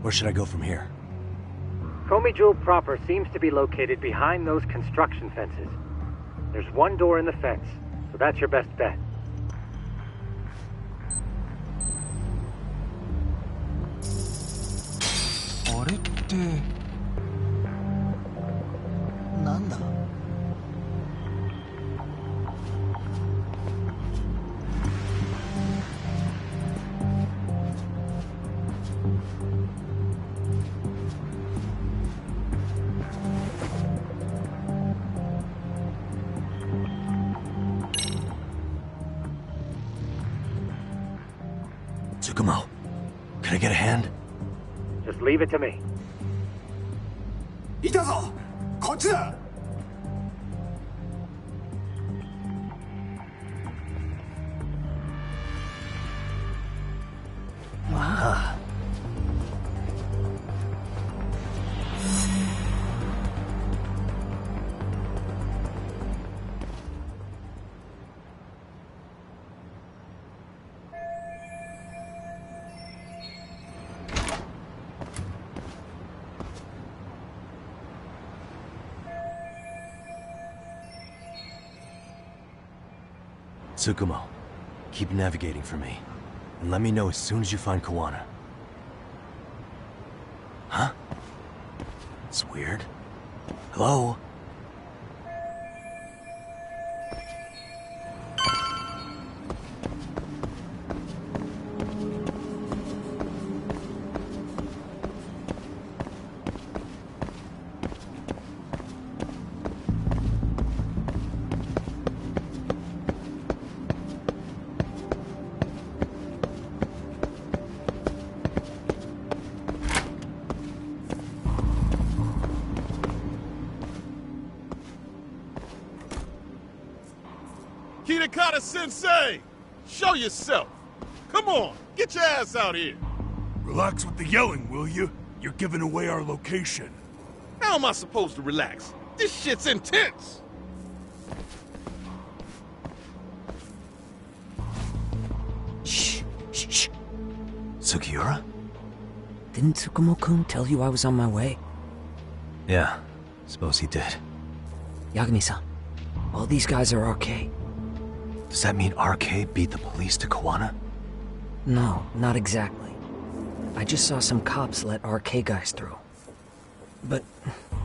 where should I go from here? Komijul proper seems to be located behind those construction fences. There's one door in the fence, so that's your best bet. あれってなんだ？Tsukumo, can I get a hand? Just leave it to me. いたぞこっちだ Ah. Tsukumo, keep navigating for me, and let me know as soon as you find Kawana. Huh? It's weird. Hello? Sensei! Show yourself! Come on, get your ass out here! Relax with the yelling, will you? You're giving away our location. How am I supposed to relax? This shit's intense! Shh. Sugiura? Didn't Tsukumo-kun tell you I was on my way? Yeah, suppose he did. Yagami-san, all these guys are RK. Does that mean RK beat the police to Kawana? No, not exactly. I just saw some cops let RK guys through. But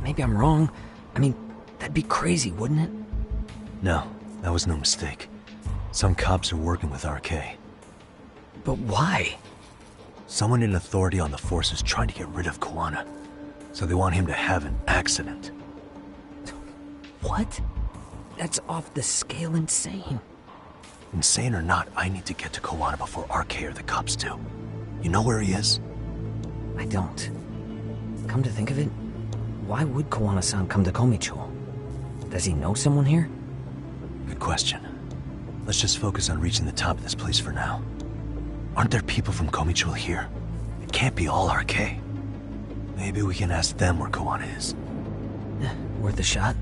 maybe I'm wrong. I mean, that'd be crazy, wouldn't it? No, that was no mistake. Some cops are working with RK. But why? Someone in authority on the force is trying to get rid of Kawana. So they want him to have an accident. What? That's off the scale insane. Insane or not, I need to get to Kawana before RK or the cops do. You know where he is? I don't. Come to think of it, why would Kawana-san come to Komijul? Does he know someone here? Good question. Let's just focus on reaching the top of this place for now. Aren't there people from Komijul here? It can't be all RK. Maybe we can ask them where Kawana is. Worth a shot.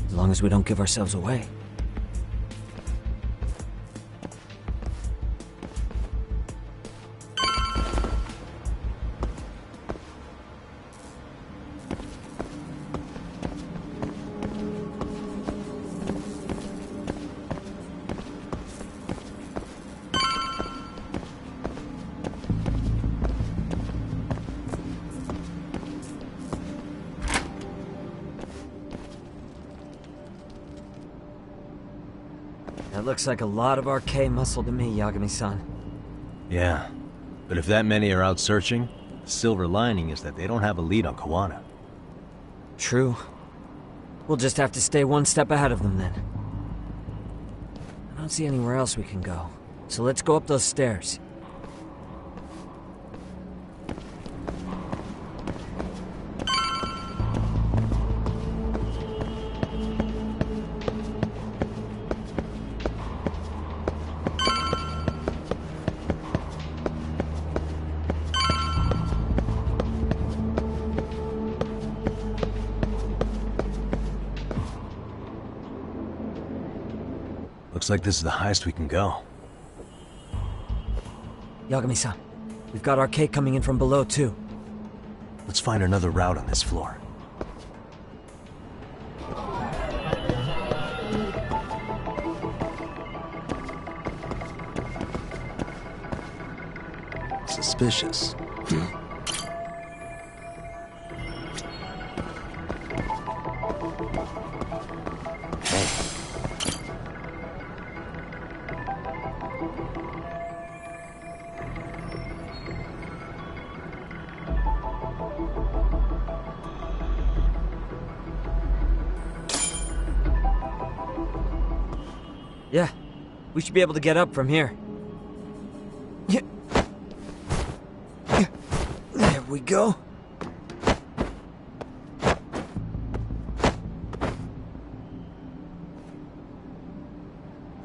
As long as we don't give ourselves away. That looks like a lot of RK muscle to me, Yagami-san. Yeah, but if that many are out searching, the silver lining is that they don't have a lead on Kawana. True. We'll just have to stay one step ahead of them then. I don't see anywhere else we can go, so let's go up those stairs. Looks like this is the highest we can go. Yagami-san, We've got RK coming in from below, too. Let's find another route on this floor. Suspicious. Yeah, we should be able to get up from here. There we go.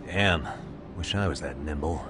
Damn, wish I was that nimble.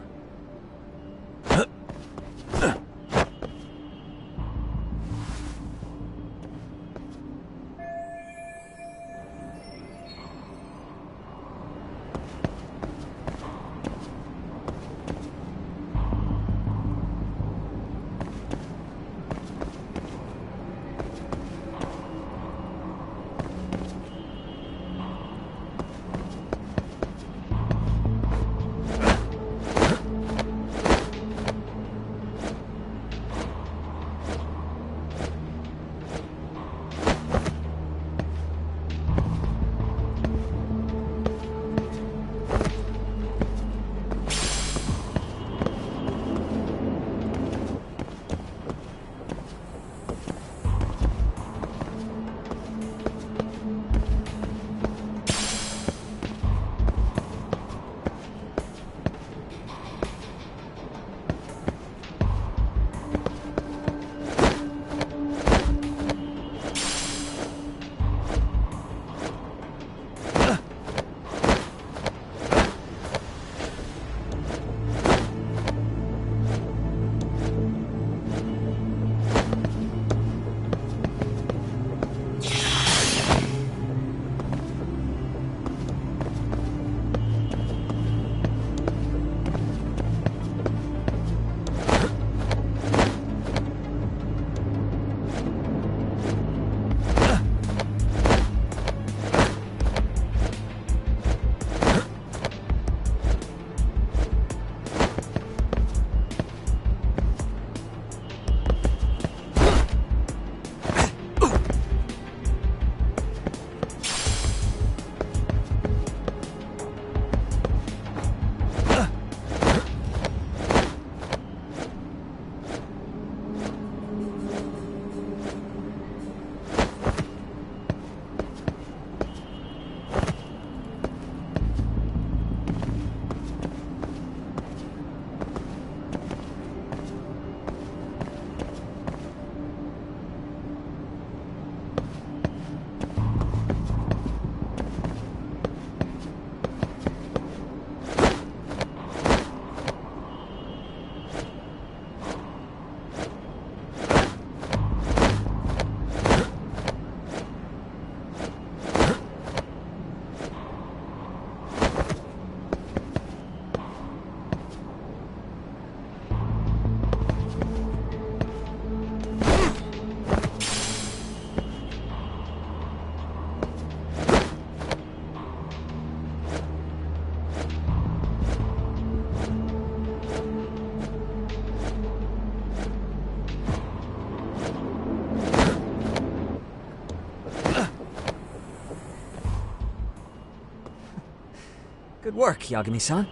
Good work, Yagami-san.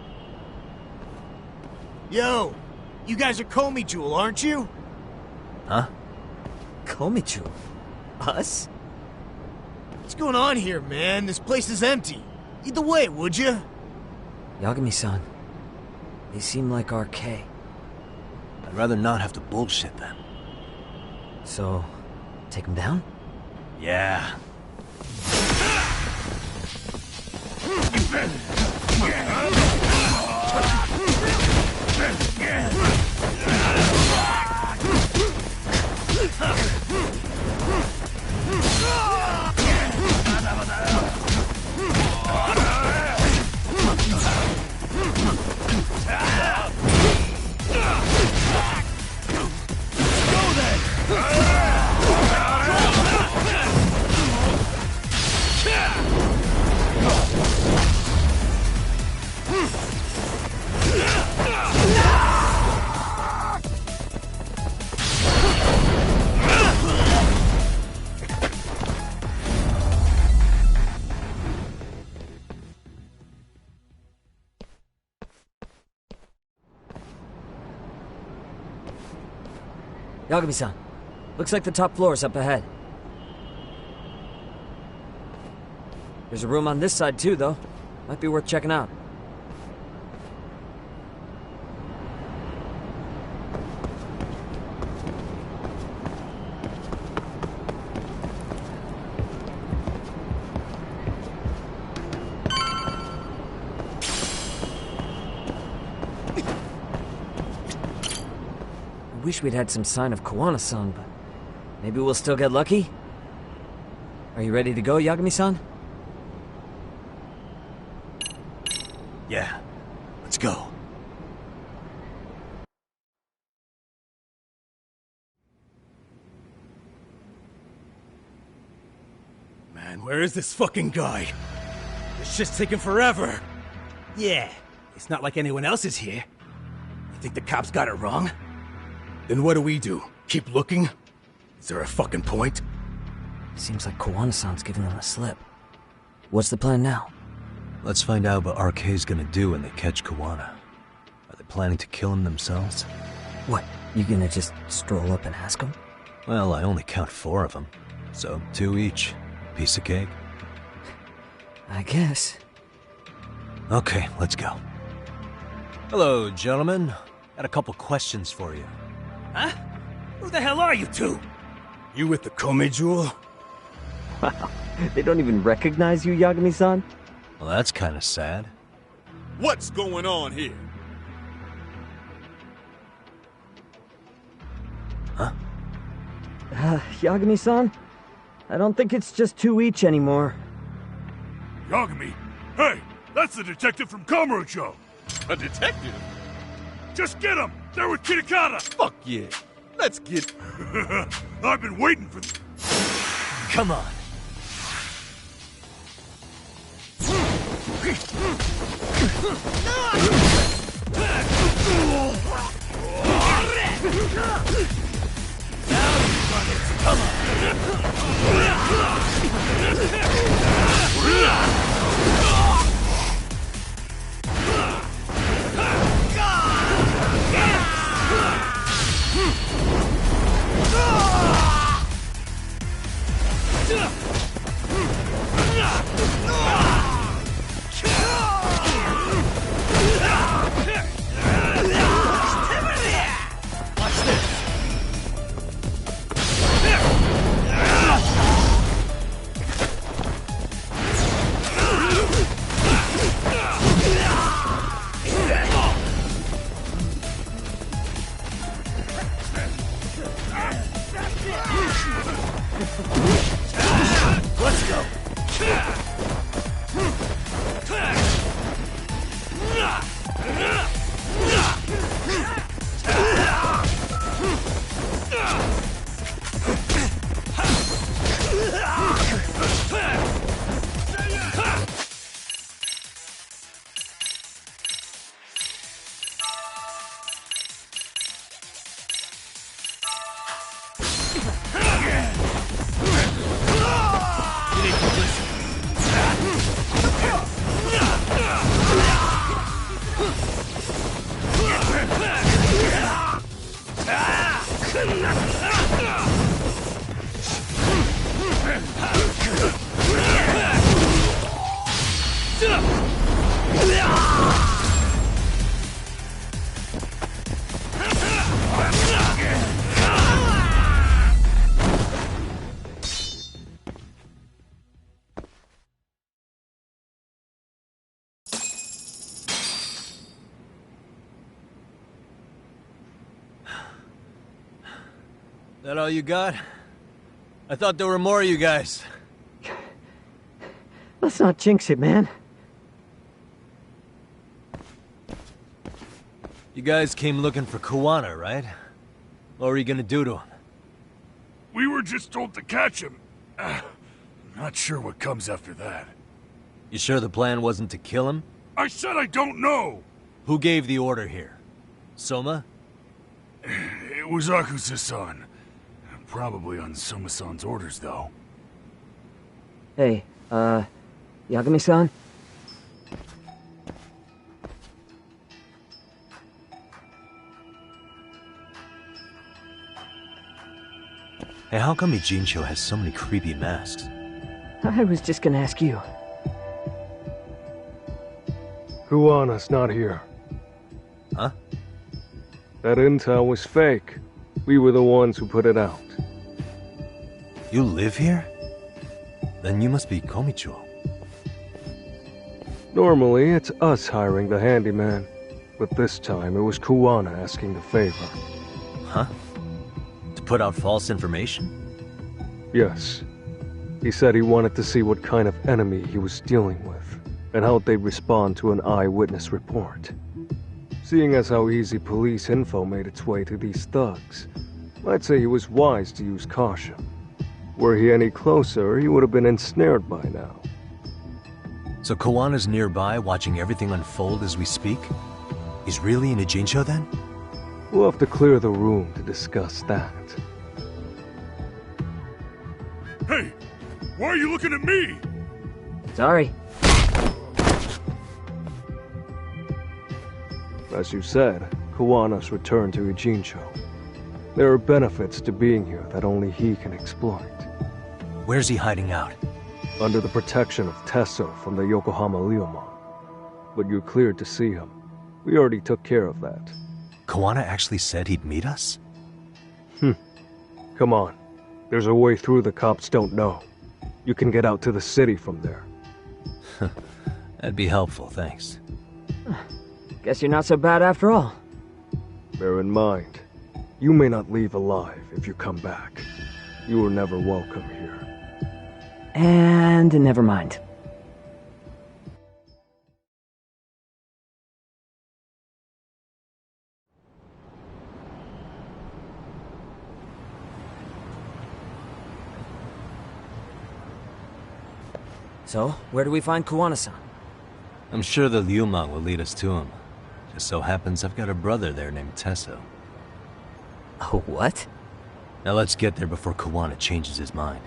Yo, you guys are Komi Jewel, aren't you? Huh? Komi-Jewel? Us? What's going on here, man? This place is empty. Lead the way, would you? Yagami-san, they seem like RK. I'd rather not have to bullshit them. So, take them down? Yeah. Yagami-san, looks like the top floor is up ahead. There's a room on this side too, though. Might be worth checking out. I wish we'd had some sign of Kawana-san, but maybe we'll still get lucky? Are you ready to go, Yagami-san? Yeah, let's go. Man, where is this fucking guy? This shit's taking forever. Yeah, it's not like anyone else is here. You think the cops got it wrong? Then what do we do? Keep looking? Is there a fucking point? Seems like Kawana-san's giving them a slip. What's the plan now? Let's find out what RK's gonna do when they catch Kawana. Are they planning to kill him themselves? What, you gonna just stroll up and ask him? Well, I only count 4 of them, so 2 each. Piece of cake. I guess. Okay, let's go. Hello, gentlemen. Got a couple questions for you. Huh? Who the hell are you two? You with the Kome jewel? Wow, they don't even recognize you, Yagami-san? Well, that's kind of sad. What's going on here? Huh? Yagami-san? I don't think it's just 2 each anymore. Yagami! Hey, that's the detective from Kamurocho! A detective? Just get him! They're with Kitakata! Fuck yeah! Let's get... I've been waiting for... Come on! Come on! Let's go! That all you got? I thought there were more of you guys. Let's not jinx it, man. You guys came looking for Kawana, right? What were you gonna do to him? We were just told to catch him. Not sure what comes after that. You sure the plan wasn't to kill him? I said I don't know! Who gave the order here? Soma? It was Akusa-san. Probably on Soma-san's orders, though. Hey, Yagami-san? Hey, how come Ijincho has so many creepy masks? I was just gonna ask you. Kuwana's not here. Huh? That intel was fake. We were the ones who put it out. You live here? Then you must be Komicho. Normally, it's us hiring the handyman. But this time, it was Kuwana asking the favor. Huh? To put out false information? Yes. He said he wanted to see what kind of enemy he was dealing with, and how they'd respond to an eyewitness report. Seeing as how easy police info made its way to these thugs, I'd say he was wise to use caution. Were he any closer, he would have been ensnared by now. So Kawana's nearby, watching everything unfold as we speak? He's really in Ijincho then? We'll have to clear the room to discuss that. Hey! Why are you looking at me? Sorry. As you said, Kawana's returned to Ijincho. There are benefits to being here that only he can exploit. Where's he hiding out? Under the protection of Tesso from the Yokohama Ryomon. But you're cleared to see him. We already took care of that. Kawana actually said he'd meet us? Come on. There's a way through the cops don't know. You can get out to the city from there. That'd be helpful, thanks. Guess you're not so bad after all. Bear in mind, you may not leave alive if you come back. You were never welcome here. And never mind. So, where do we find Kuwana-san? I'm sure the Ryomon will lead us to him. Just so happens I've got a brother there named Tesso. Oh, what? Now let's get there before Kawana changes his mind.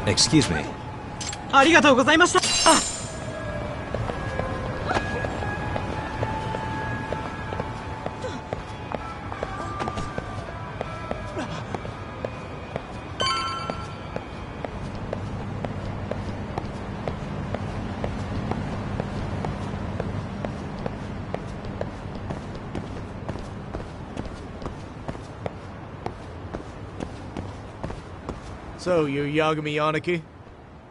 Excuse me. ありがとうございました。So, you're Yagami Aniki?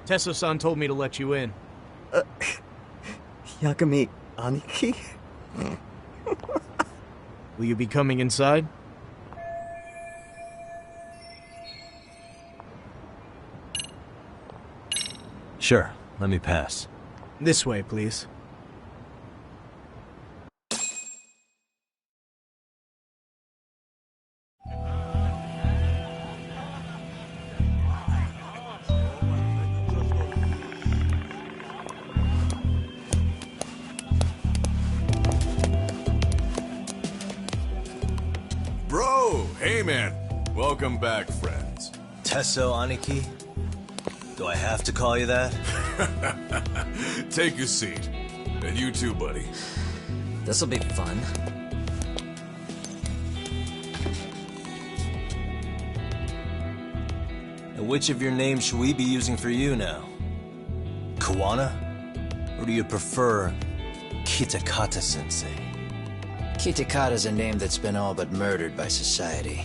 Tesso-san told me to let you in. Yagami Aniki? Will you be coming inside? Sure, let me pass. This way, please. Bro, hey man. Welcome back, friends. Tesso Aniki? Do I have to call you that? Take a seat. And you too, buddy. This'll be fun. Which of your names should we be using for you now? Kawana? Or do you prefer Kitakata-sensei? Kitakata's a name that's been all but murdered by society.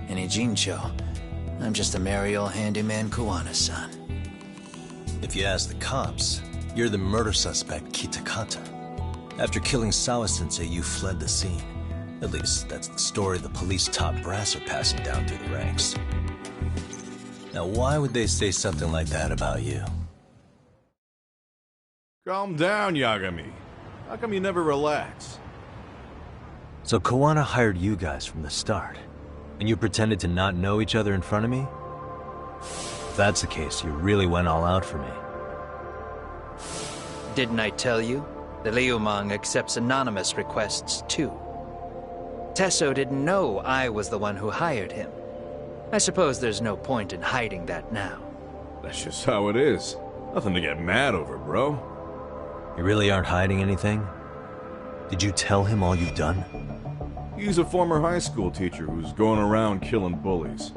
In Ijincho, I'm just a merry old handyman Kawana-san. If you ask the cops, you're the murder suspect Kitakata. After killing Sawa-sensei, you fled the scene. At least, that's the story the police top brass are passing down through the ranks. Now, why would they say something like that about you? Calm down, Yagami. How come you never relax? So Kawana hired you guys from the start, and you pretended to not know each other in front of me? If that's the case, you really went all out for me. Didn't I tell you? The Liumang accepts anonymous requests, too. Tesso didn't know I was the one who hired him. I suppose there's no point in hiding that now. That's just how it is. Nothing to get mad over, bro. You really aren't hiding anything? Did you tell him all you've done? He's a former high school teacher who's going around killing bullies.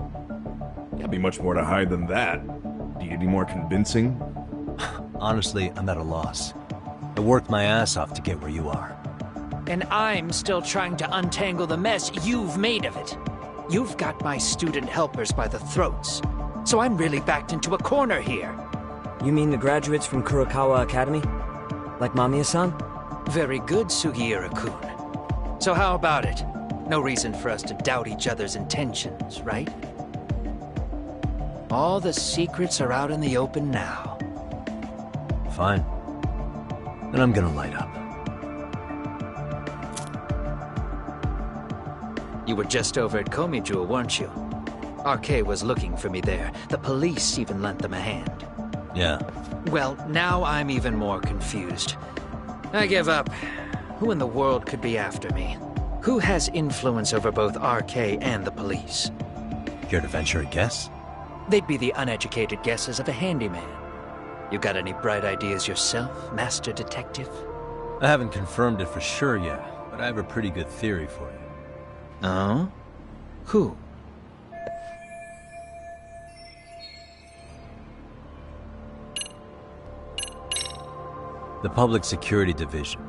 Can't be much more to hide than that. Do you need any more convincing? Honestly, I'm at a loss. I worked my ass off to get where you are. And I'm still trying to untangle the mess you've made of it. You've got my student helpers by the throats, so I'm really backed into a corner here. You mean the graduates from Kurokawa Academy? Like Mamiya-san? Very good, Sugiura-kun. So how about it? No reason for us to doubt each other's intentions, right? All the secrets are out in the open now. Fine. Then I'm gonna light up. You were just over at Komijou, weren't you? RK was looking for me there. The police even lent them a hand. Yeah. Well, now I'm even more confused. I give up. Who in the world could be after me? Who has influence over both RK and the police? Care to venture a guess? They'd be the uneducated guesses of a handyman. You got any bright ideas yourself, Master Detective? I haven't confirmed it for sure yet, but I have a pretty good theory for you. Oh? Who? The Public Security Division.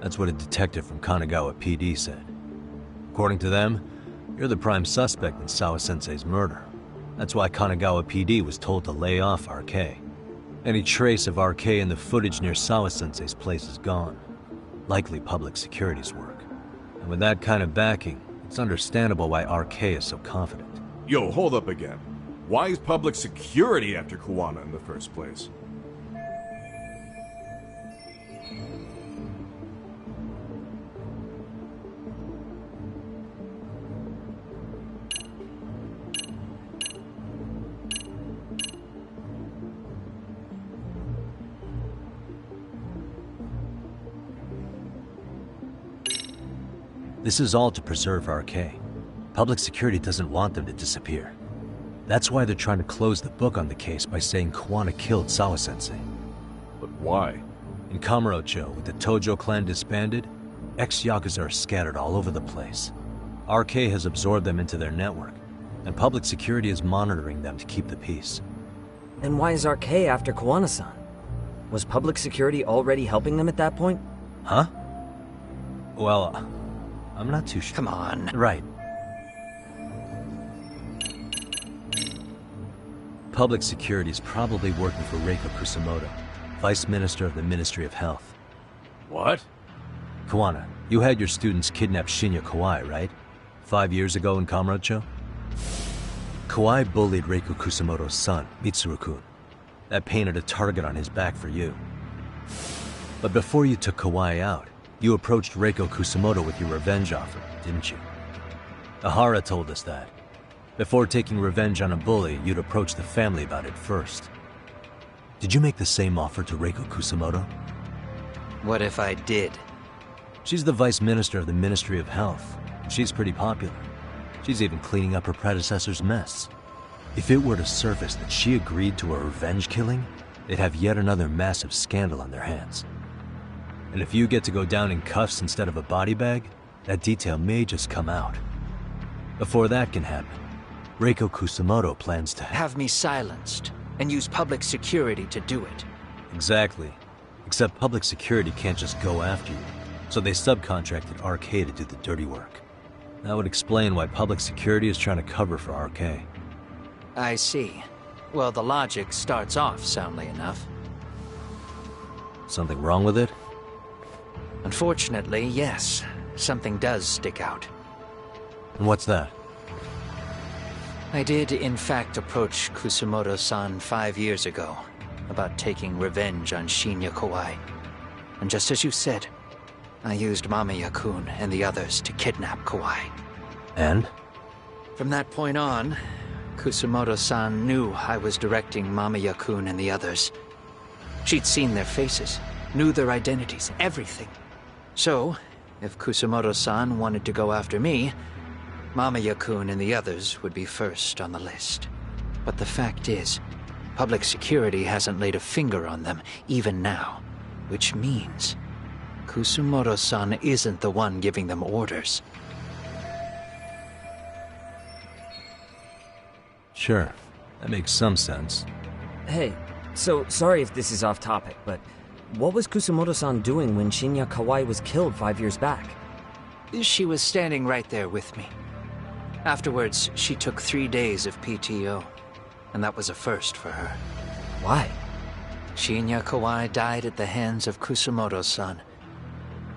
That's what a detective from Kanagawa PD said. According to them, you're the prime suspect in Sawa-sensei's murder. That's why Kanagawa PD was told to lay off RK. Any trace of RK in the footage near Sawa-sensei's place is gone. Likely public security's work. And with that kind of backing, it's understandable why RK is so confident. Yo, hold up again. Why is public security after Kawana in the first place? This is all to preserve RK. Public security doesn't want them to disappear. That's why they're trying to close the book on the case by saying Kawana killed Sawa-sensei. But why? In Kamurocho, with the Tojo clan disbanded, ex-Yakuza are scattered all over the place. RK has absorbed them into their network, and public security is monitoring them to keep the peace. Then why is RK after Kawana-san? Was public security already helping them at that point? Huh? Well, I'm not too sure. Come on. Right. Public security is probably working for Reiko Kusamoto, Vice Minister of the Ministry of Health. What? Kawana, you had your students kidnap Shinya Kawai, right? 5 years ago in Kamurocho? Kawai bullied Reiko Kusamoto's son, Mitsuru-kun. That painted a target on his back for you. But before you took Kawai out, you approached Reiko Kusamoto with your revenge offer, didn't you? Ahara told us that. Before taking revenge on a bully, you'd approach the family about it first. Did you make the same offer to Reiko Kusamoto? What if I did? She's the Vice Minister of the Ministry of Health. She's pretty popular. She's even cleaning up her predecessor's mess. If it were to surface that she agreed to a revenge killing, they'd have yet another massive scandal on their hands. And if you get to go down in cuffs instead of a body bag, that detail may just come out. Before that can happen, Reiko Kusamoto plans to have me silenced and use public security to do it. Exactly. Except public security can't just go after you, so they subcontracted RK to do the dirty work. That would explain why public security is trying to cover for RK. I see. Well, the logic starts off soundly enough. Something wrong with it? Unfortunately, yes. Something does stick out. And what's that? I did, in fact, approach Kusamoto-san 5 years ago about taking revenge on Shinya Kawai. And just as you said, I used Mamiya-kun and the others to kidnap Kawai. And? From that point on, Kusamoto-san knew I was directing Mamiya-kun and the others. She'd seen their faces, knew their identities, everything. So, if Kusamoto-san wanted to go after me, Mamiya-kun and the others would be first on the list. But the fact is, public security hasn't laid a finger on them, even now. Which means, Kusamoto-san isn't the one giving them orders. Sure, that makes some sense. Hey, so sorry if this is off topic, but what was Kusamoto-san doing when Shinya Kawai was killed 5 years back? She was standing right there with me. Afterwards, she took 3 days of PTO, and that was a first for her. Why? Shinya Kawai died at the hands of Kusamoto-san.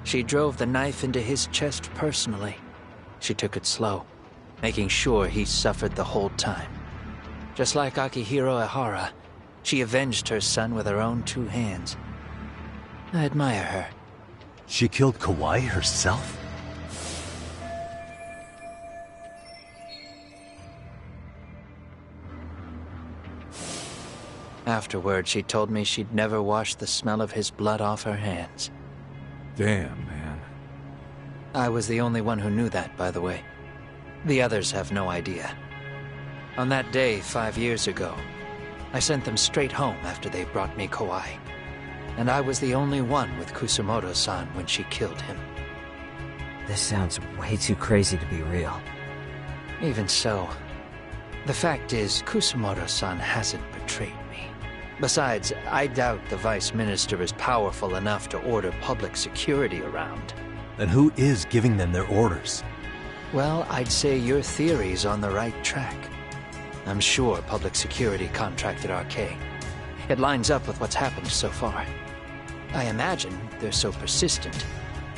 She drove the knife into his chest personally. She took it slow, making sure he suffered the whole time. Just like Akihiro Ehara, she avenged her son with her own 2 hands. I admire her. She killed Kawai herself? Afterward, she told me she'd never wash the smell of his blood off her hands. Damn, man. I was the only one who knew that, by the way. The others have no idea. On that day 5 years ago, I sent them straight home after they brought me Kawai. And I was the only one with Kusamoto-san when she killed him. This sounds way too crazy to be real. Even so, the fact is, Kusamoto-san hasn't betrayed me. Besides, I doubt the Vice Minister is powerful enough to order public security around. Then who is giving them their orders? Well, I'd say your theory's on the right track. I'm sure public security contracted RK. It lines up with what's happened so far. I imagine they're so persistent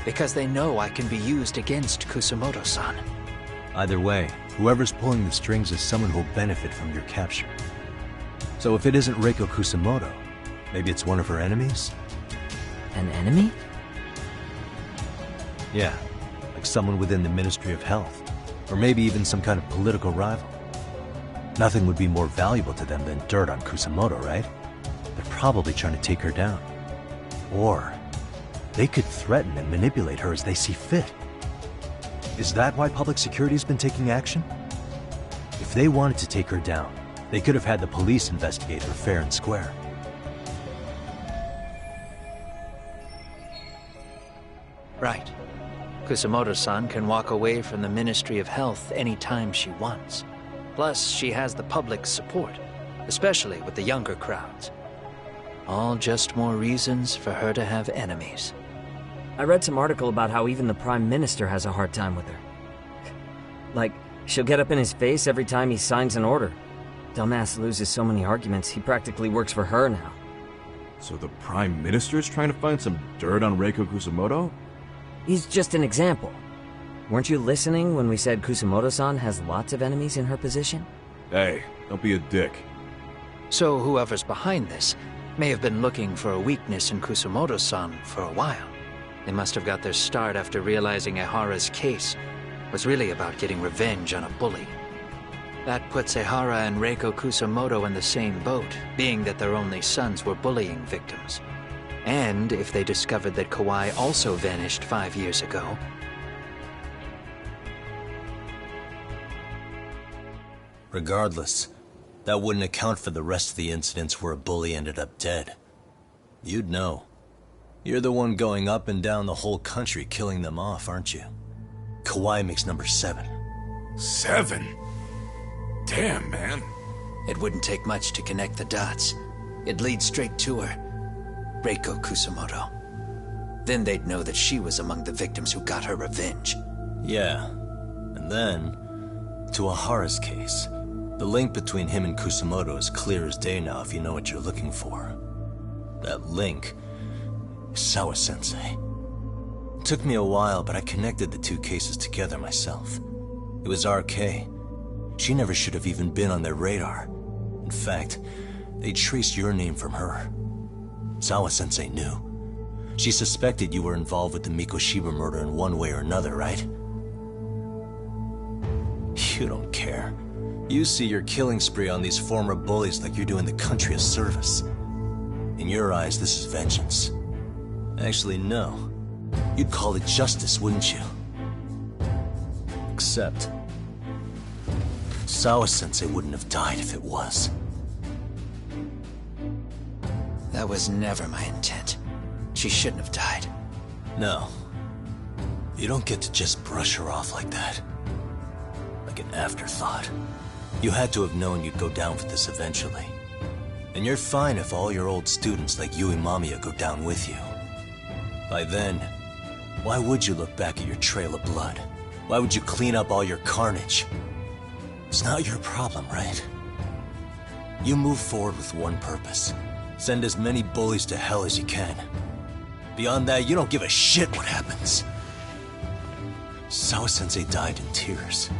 because they know I can be used against Kusamoto-san. Either way, whoever's pulling the strings is someone who'll benefit from your capture. So if it isn't Reiko Kusamoto, maybe it's one of her enemies? An enemy? Yeah, like someone within the Ministry of Health. Or maybe even some kind of political rival. Nothing would be more valuable to them than dirt on Kusamoto, right? They're probably trying to take her down. Or they could threaten and manipulate her as they see fit. Is that why public security's been taking action? If they wanted to take her down, they could have had the police investigate her fair and square. Right. Kusamoto-san can walk away from the Ministry of Health anytime she wants. Plus, she has the public's support, especially with the younger crowds. All just more reasons for her to have enemies. I read some article about how even the Prime Minister has a hard time with her. Like, she'll get up in his face every time he signs an order. Dumbass loses so many arguments, he practically works for her now. So the Prime Minister is trying to find some dirt on Reiko Kusamoto? He's just an example. Weren't you listening when we said Kusamoto-san has lots of enemies in her position? Hey, don't be a dick. So whoever's behind this may have been looking for a weakness in Kusamoto-san for a while. They must have got their start after realizing Ehara's case was really about getting revenge on a bully. That puts Ehara and Reiko Kusamoto in the same boat, being that their only sons were bullying victims. And if they discovered that Kawai also vanished 5 years ago... Regardless, that wouldn't account for the rest of the incidents where a bully ended up dead. You'd know. You're the one going up and down the whole country killing them off, aren't you? Kawai makes number 7. 7? Damn, man. It wouldn't take much to connect the dots. It'd lead straight to her. Reiko Kusamoto. Then they'd know that she was among the victims who got her revenge. Yeah. And then, to Ahara's case. The link between him and Kusamoto is clear as day now if you know what you're looking for. That link is Sawa-sensei. It took me a while, but I connected the two cases together myself. It was RK. She never should have even been on their radar. In fact, they traced your name from her. Sawa-sensei knew. She suspected you were involved with the Mikoshiba murder in one way or another, right? You don't care. You see your killing spree on these former bullies like you're doing the country a service. In your eyes, this is vengeance. Actually, no. You'd call it justice, wouldn't you? Except, Sawa-sensei wouldn't have died if it was. That was never my intent. She shouldn't have died. No. You don't get to just brush her off like that. Like an afterthought. You had to have known you'd go down for this eventually. And you're fine if all your old students like Yui Mamiya go down with you. By then, why would you look back at your trail of blood? Why would you clean up all your carnage? It's not your problem, right? You move forward with one purpose. Send as many bullies to hell as you can. Beyond that, you don't give a shit what happens. Sawa-sensei died in tears.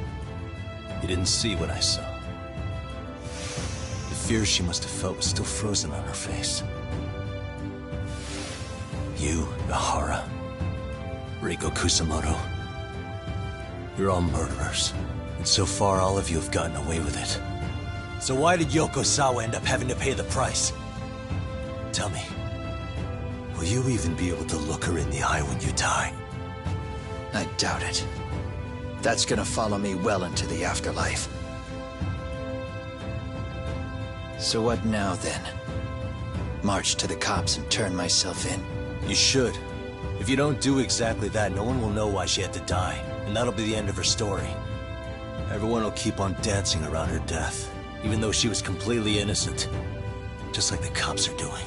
You didn't see what I saw. The fear she must have felt was still frozen on her face. You, Ahara, Reiko Kusamoto, you're all murderers. And so far, all of you have gotten away with it. So why did Yoko Sawa end up having to pay the price? Tell me, will you even be able to look her in the eye when you die? I doubt it. That's gonna follow me well into the afterlife. So what now, then? March to the cops and turn myself in? You should. If you don't do exactly that, no one will know why she had to die, and that'll be the end of her story. Everyone will keep on dancing around her death, even though she was completely innocent. Just like the cops are doing.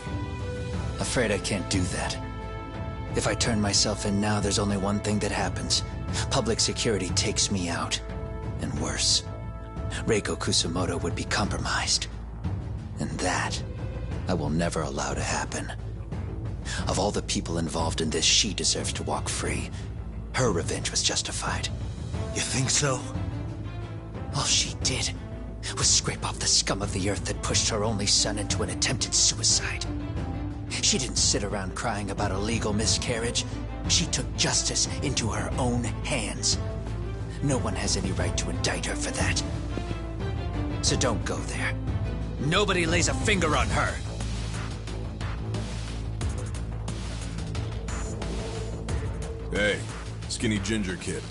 Afraid I can't do that. If I turn myself in now, there's only one thing that happens. Public security takes me out. And worse, Reiko Kusamoto would be compromised. And that, I will never allow to happen. Of all the people involved in this, she deserves to walk free. Her revenge was justified. You think so? All she did was scrape off the scum of the earth that pushed her only son into an attempted suicide. She didn't sit around crying about a legal miscarriage. She took justice into her own hands. No one has any right to indict her for that. So don't go there. Nobody lays a finger on her. Hey, skinny ginger kid.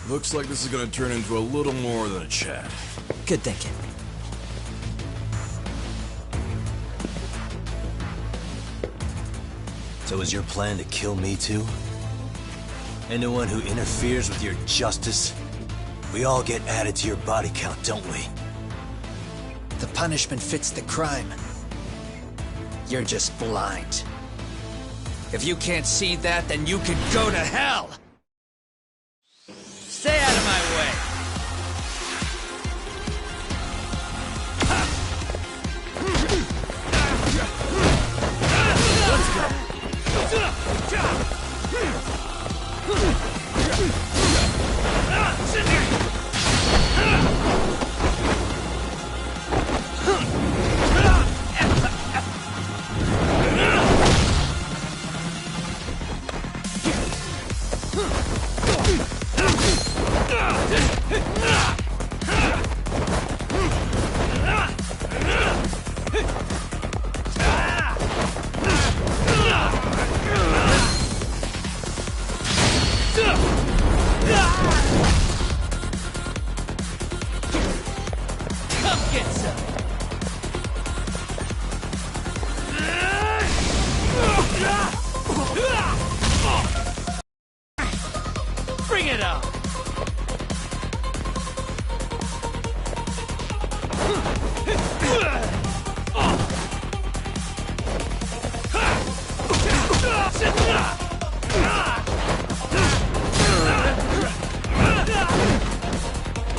Looks like this is gonna turn into a little more than a chat. Good thinking. So is your plan to kill me too? Anyone who interferes with your justice, we all get added to your body count, don't we? The punishment fits the crime. You're just blind. If you can't see that, then you can go to hell! Stay out of my way! Bring it on!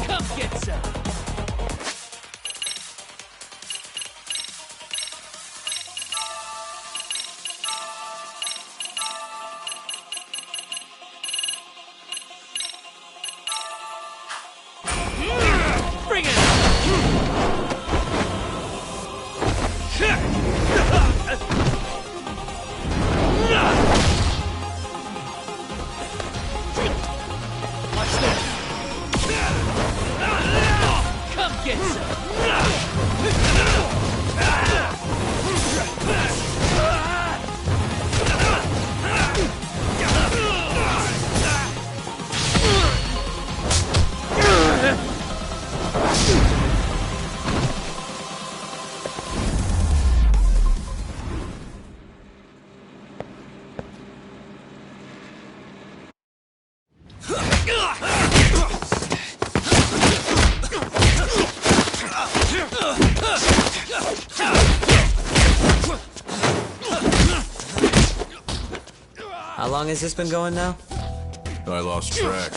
Come get some! Bring it! Watch this! Come get How long has this been going now? I lost track.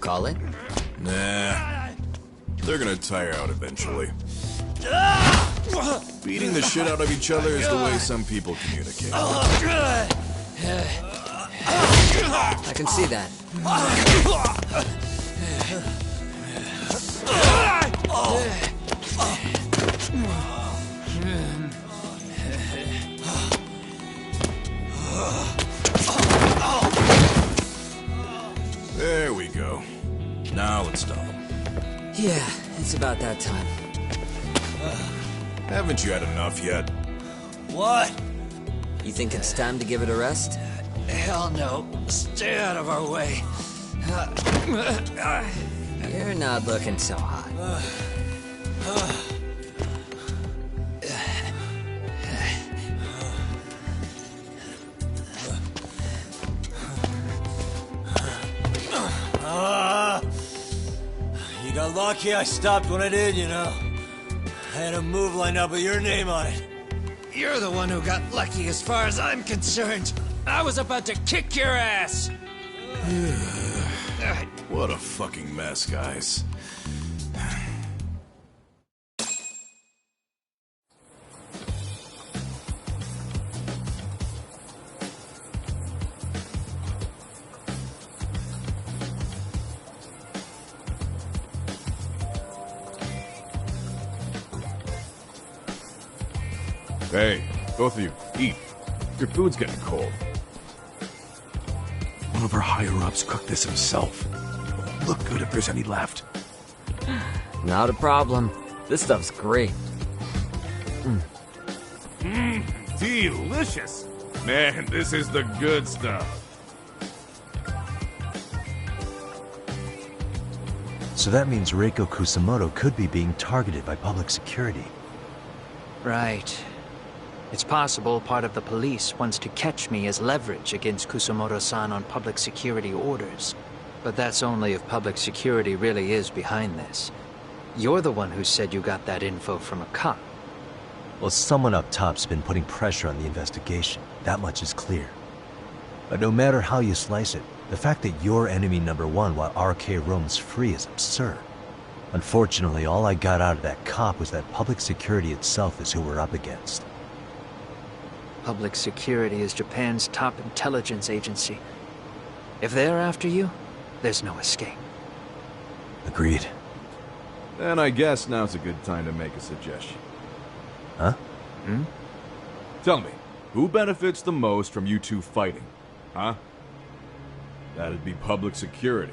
Call it? Nah. They're gonna tire out eventually. Beating the shit out of each other is the way some people communicate. I can see that. There we go. Now let's stop them. Yeah, it's about that time. Haven't you had enough yet? What? You think it's time to give it a rest? Hell no. Stay out of our way. You're not looking so hot. You got lucky I stopped when I did, you know. I had a move lined up with your name on it. You're the one who got lucky as far as I'm concerned. I was about to kick your ass. What a fucking mess, guys. Hey, both of you, eat. Your food's getting cold. One of our higher-ups cooked this himself. Look good if there's any left. Not a problem. This stuff's great. Delicious! Man, this is the good stuff. So that means Reiko Kusamoto could be being targeted by public security. Right. It's possible part of the police wants to catch me as leverage against Kusamoto-san on public security orders. But that's only if public security really is behind this. You're the one who said you got that info from a cop. Well, someone up top's been putting pressure on the investigation. That much is clear. But no matter how you slice it, the fact that you're enemy number one while RK roams free is absurd. Unfortunately, all I got out of that cop was that public security itself is who we're up against. Public security is Japan's top intelligence agency. If they're after you, there's no escape. Agreed. And I guess now's a good time to make a suggestion. Huh? Tell me, who benefits the most from you two fighting? Huh? That'd be public security.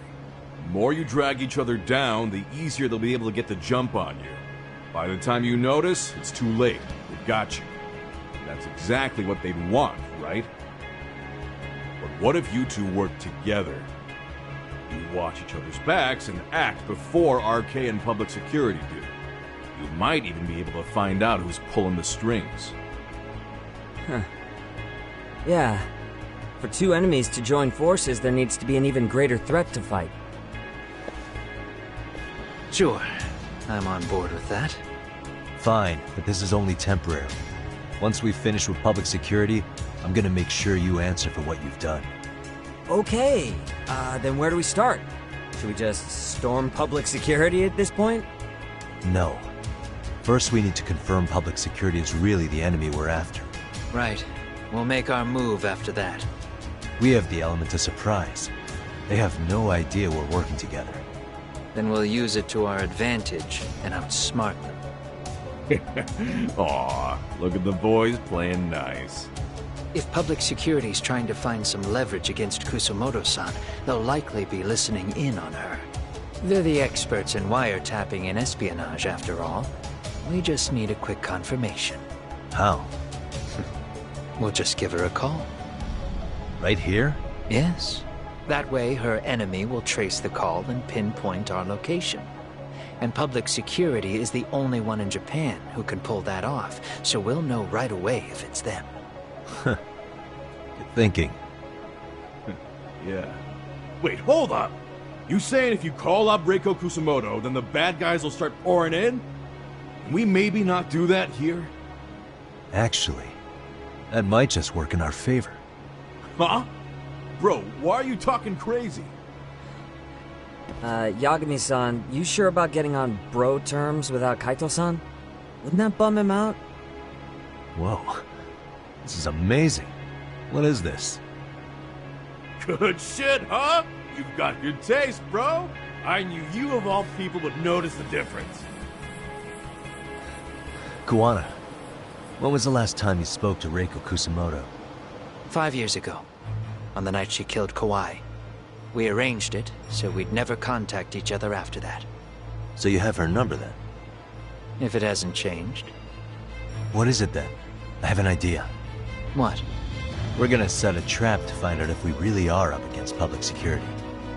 The more you drag each other down, the easier they'll be able to get the jump on you. By the time you notice, it's too late. They've got you. That's exactly what they'd want, right? But what if you two work together? You watch each other's backs and act before RK and public security do. You might even be able to find out who's pulling the strings. Huh. Yeah. For two enemies to join forces, there needs to be an even greater threat to fight. Sure. I'm on board with that. Fine, but this is only temporary. Once we finish with public security, I'm gonna make sure you answer for what you've done. Okay, then where do we start? Should we just storm public security at this point? No. First, we need to confirm public security is really the enemy we're after. Right. We'll make our move after that. We have the element of surprise. They have no idea we're working together. Then we'll use it to our advantage and outsmart them. Aw, look at the boys playing nice. If public security's trying to find some leverage against Kusumoto-san, they'll likely be listening in on her. They're the experts in wiretapping and espionage, after all. We just need a quick confirmation. How? We'll just give her a call. Right here? Yes. That way, her enemy will trace the call and pinpoint our location. And public security is the only one in Japan who can pull that off, so we'll know right away if it's them. Good thinking. Yeah. Wait, hold up! You saying if you call up Reiko Kusumoto, then the bad guys will start pouring in? Can we maybe not do that here? Actually, that might just work in our favor. Huh? Bro, why are you talking crazy? Yagami-san, you sure about getting on bro terms without Kaito-san? Wouldn't that bum him out? Whoa. This is amazing. What is this? Good shit, huh? You've got good taste, bro. I knew you of all people would notice the difference. Kuwana, when was the last time you spoke to Reiko Kusumoto? 5 years ago, on the night she killed Kawai. We arranged it, so we'd never contact each other after that. So you have her number then? If it hasn't changed. What is it then? I have an idea. What? We're gonna set a trap to find out if we really are up against public security.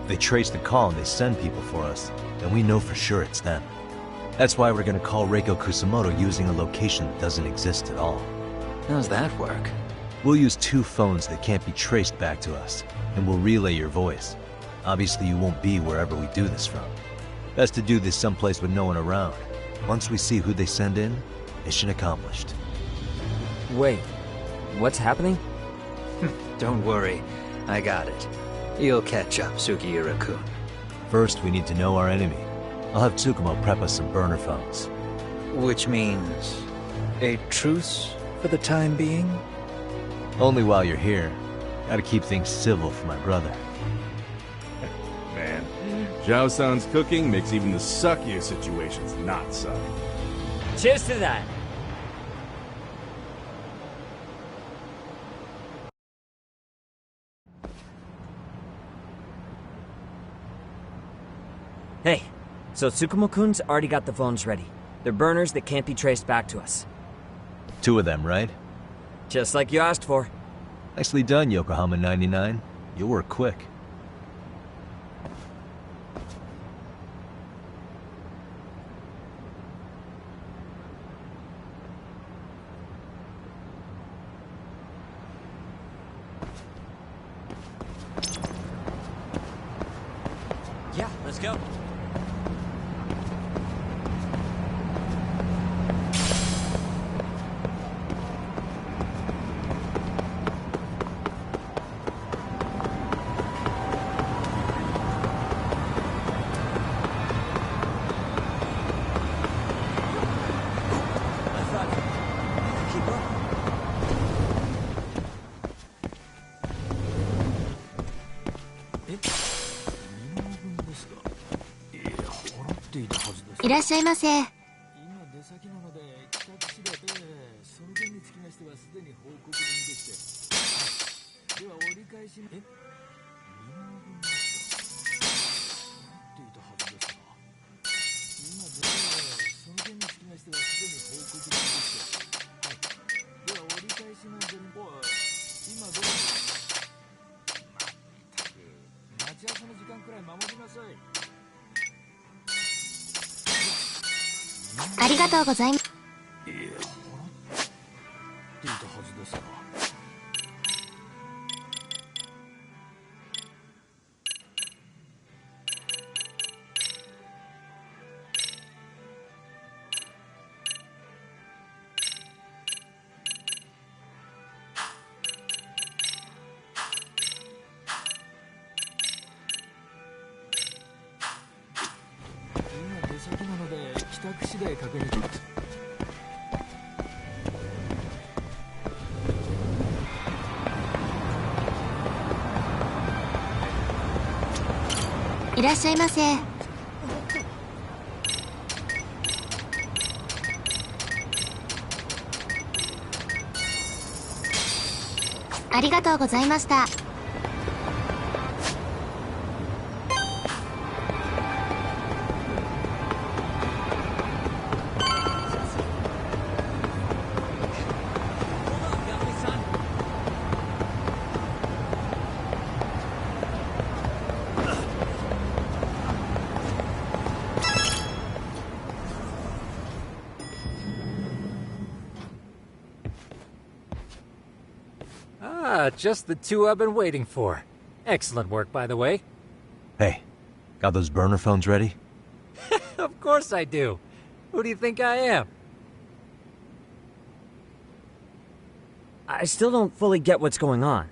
If they trace the call and they send people for us, then we know for sure it's them. That's why we're gonna call Reiko Kusumoto using a location that doesn't exist at all. How's that work? We'll use 2 phones that can't be traced back to us, and we'll relay your voice. Obviously you won't be wherever we do this from. Best to do this someplace with no one around. Once we see who they send in, mission accomplished. Wait, what's happening? Don't worry, I got it. You'll catch up, Sugiura-kun. First, we need to know our enemy. I'll have Tsukumo prep us some burner phones. Which means a truce for the time being? Only while you're here. Gotta keep things civil for my brother. Man, Zhao-san's cooking makes even the suckiest situations not suck. Cheers to that! Hey, so Tsukumo-kun's already got the phones ready. They're burners that can't be traced back to us. 2 of them, right? Just like you asked for. Nicely done, Yokohama 99. You'll work quick. Yeah, let's go.いらっしゃいませ。ありがとうございます。覚次第確認。いらっしゃいませ。ありがとうございました。Just the two I've been waiting for. Excellent work, by the way. Hey, got those burner phones ready? Of course I do. Who do you think I am? I still don't fully get what's going on.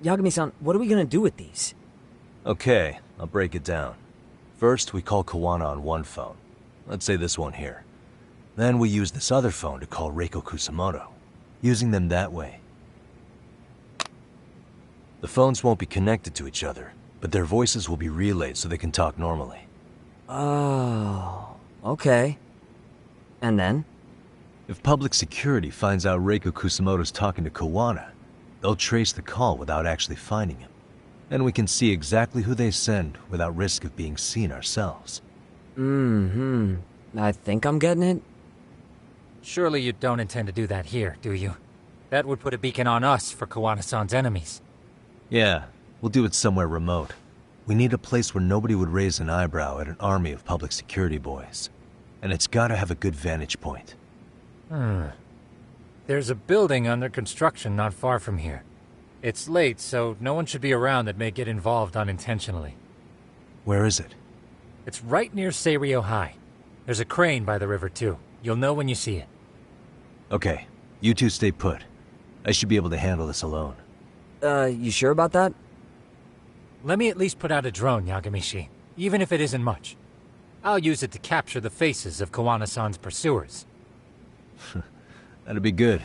Yagami-san, what are we gonna do with these? Okay, I'll break it down. First, we call Kawana on one phone. Let's say this one here. Then we use this other phone to call Reiko Kusamoto. Using them that way. The phones won't be connected to each other, but their voices will be relayed so they can talk normally. Oh, okay. And then? If public security finds out Reiko Kusamoto's talking to Kawana, they'll trace the call without actually finding him. And we can see exactly who they send without risk of being seen ourselves. I think I'm getting it. Surely you don't intend to do that here, do you? That would put a beacon on us for Kawana-san's enemies. Yeah, we'll do it somewhere remote. We need a place where nobody would raise an eyebrow at an army of public security boys. And it's gotta have a good vantage point. There's a building under construction not far from here. It's late, so no one should be around that may get involved unintentionally. Where is it? It's right near Seirio High. There's a crane by the river, too. You'll know when you see it. Okay, you two stay put. I should be able to handle this alone. You sure about that? Let me at least put out a drone, Yagamishi, even if it isn't much. I'll use it to capture the faces of Kawana-san's pursuers. That'd be good.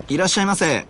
いらっしゃいませ。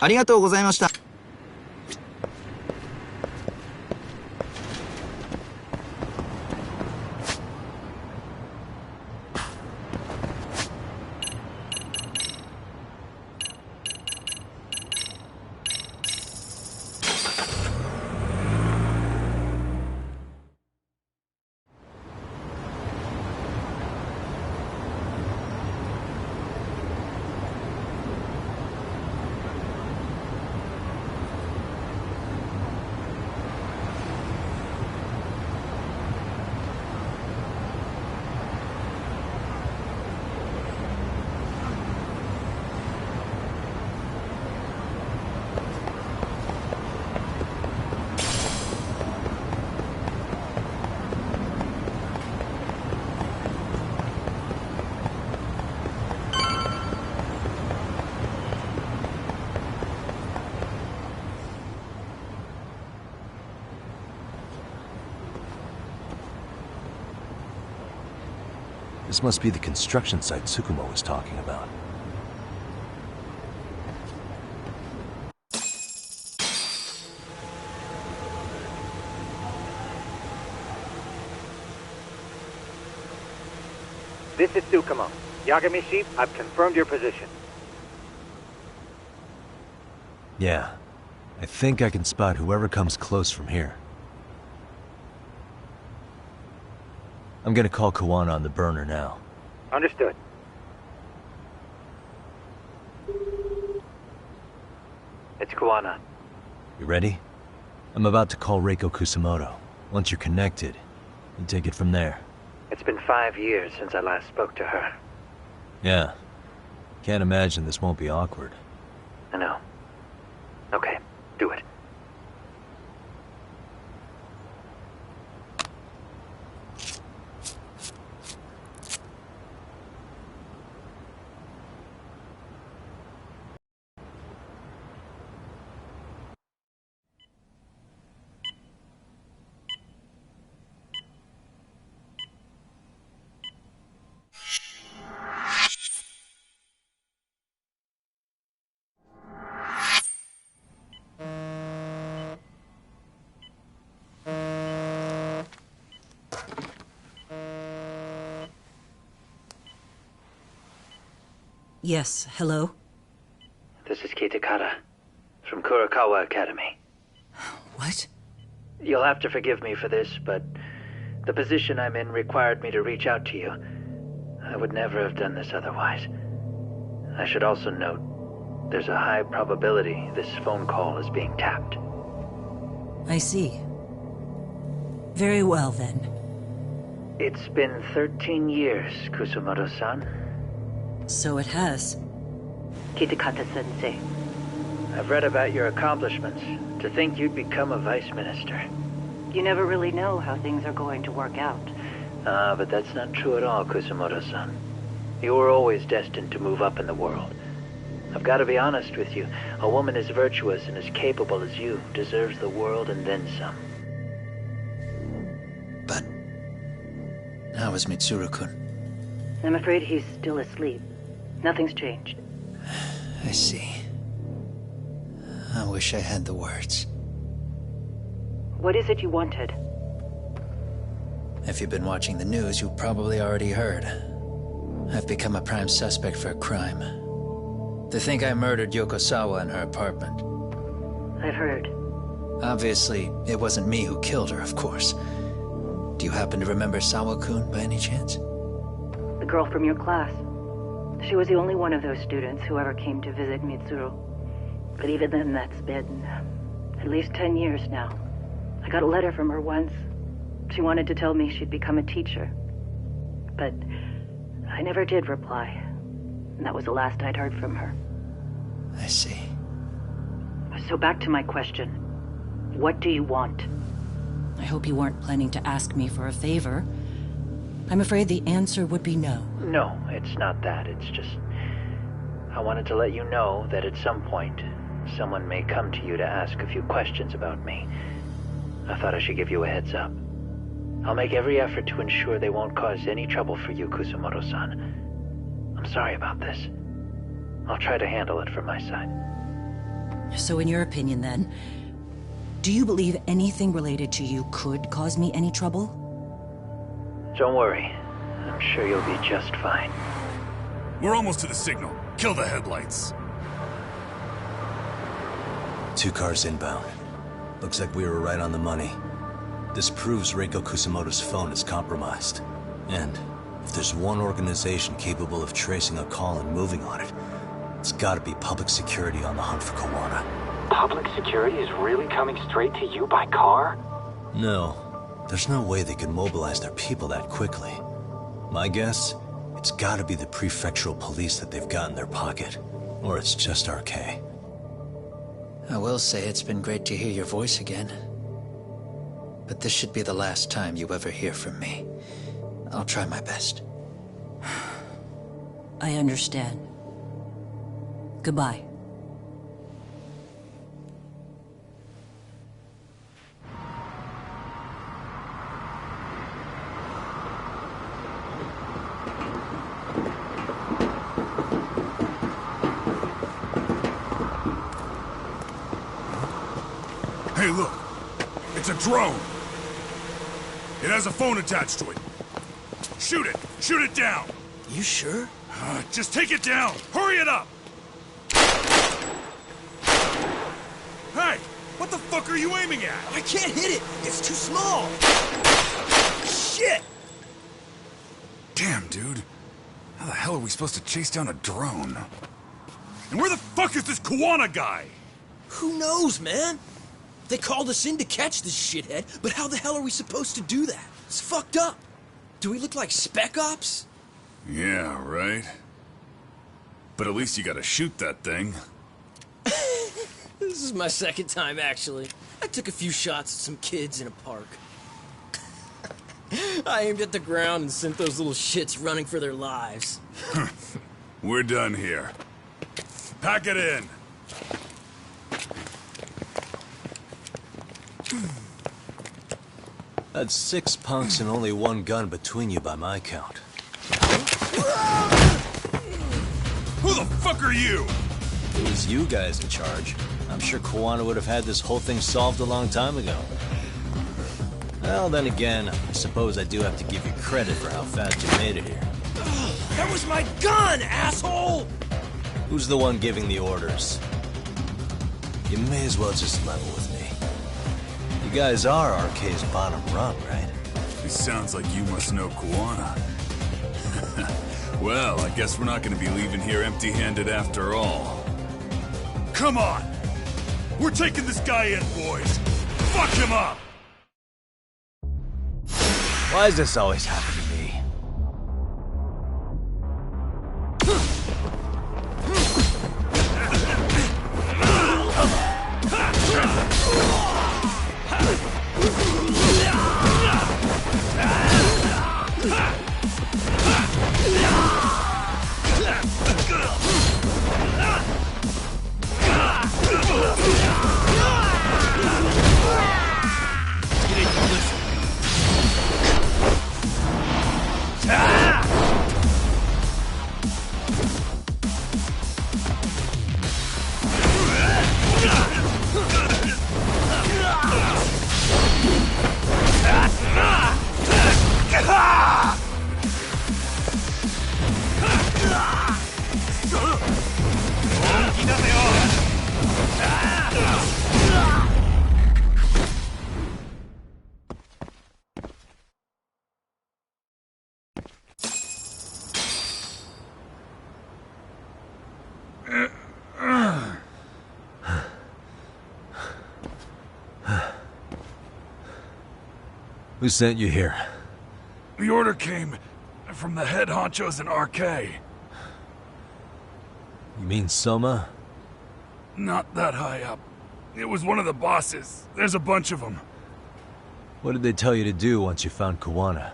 ありがとうございました。This must be the construction site Tsukumo was talking about. This is Tsukumo. Yagami-shi, I've confirmed your position. Yeah. I think I can spot whoever comes close from here. I'm gonna call Kawana on the burner now. Understood. It's Kawana. You ready? I'm about to call Reiko Kusamoto. Once you're connected, you take it from there. It's been 5 years since I last spoke to her. Yeah. Can't imagine this won't be awkward. I know. Okay, do it. Yes, hello? This is Kitakata, from Kurakawa Academy. What? You'll have to forgive me for this, but the position I'm in required me to reach out to you. I would never have done this otherwise. I should also note, there's a high probability this phone call is being tapped. I see. Very well, then. It's been 13 years, Kusumoto-san. So it has. Kitakata-sensei. I've read about your accomplishments. To think you'd become a vice minister. You never really know how things are going to work out. But that's not true at all, Kusumoto-san. You were always destined to move up in the world. I've got to be honest with you. A woman as virtuous and as capable as you deserves the world and then some. But how is Mitsuru-kun? I'm afraid he's still asleep. Nothing's changed. I see. I wish I had the words. What is it you wanted? If you've been watching the news, you probably already heard. I've become a prime suspect for a crime. They think I murdered Yokosawa in her apartment. I've heard. Obviously, it wasn't me who killed her, of course. Do you happen to remember Sawa-kun by any chance? The girl from your class. She was the only one of those students who ever came to visit Mitsuru. But even then, that's been at least 10 years now. I got a letter from her once. She wanted to tell me she'd become a teacher. But I never did reply. And that was the last I'd heard from her. I see. So back to my question. What do you want? I hope you weren't planning to ask me for a favor. I'm afraid the answer would be no. No, it's not that. It's just... I wanted to let you know that at some point, someone may come to you to ask a few questions about me. I thought I should give you a heads up. I'll make every effort to ensure they won't cause any trouble for you, Kusumoto-san. I'm sorry about this. I'll try to handle it from my side. So in your opinion then, do you believe anything related to you could cause me any trouble? Don't worry. I'm sure you'll be just fine. We're almost to the signal. Kill the headlights. 2 cars inbound. Looks like we were right on the money. This proves Reiko Kusamoto's phone is compromised. And if there's one organization capable of tracing a call and moving on it, it's gotta be public security on the hunt for Kawana. Public security is really coming straight to you by car? No. There's no way they could mobilize their people that quickly. My guess, it's gotta be the prefectural police that they've got in their pocket. Or it's just RK. I will say it's been great to hear your voice again. But this should be the last time you ever hear from me. I'll try my best. I understand. Goodbye. Hey, look. It's a drone. It has a phone attached to it. Shoot it! Shoot it down! You sure? Just take it down! Hurry it up! Hey! What the fuck are you aiming at? I can't hit it! It's too small! Shit! Damn, dude. How the hell are we supposed to chase down a drone? And where the fuck is this Kawana guy? Who knows, man? They called us in to catch this shithead, but how the hell are we supposed to do that? It's fucked up. Do we look like spec ops? Yeah, right. But at least you gotta shoot that thing. This is my second time, actually. I took a few shots at some kids in a park. I aimed at the ground and sent those little shits running for their lives. We're done here. Pack it in. That's 6 punks and only 1 gun between you by my count. Who the fuck are you? It was you guys in charge. I'm sure Kawana would have had this whole thing solved a long time ago. Well, then again, I suppose I do have to give you credit for how fast you made it here. That was my gun, asshole! Who's the one giving the orders? You may as well just level with me. You guys are RK's bottom rung, right? It sounds like you must know Kawana. Well, I guess we're not gonna be leaving here empty-handed after all. Come on! We're taking this guy in, boys! Fuck him up! Why does this always happen to me? Who sent you here? The order came from the head honchos in RK. You mean Soma? Not that high up. It was one of the bosses. There's a bunch of them. What did they tell you to do once you found Kawana?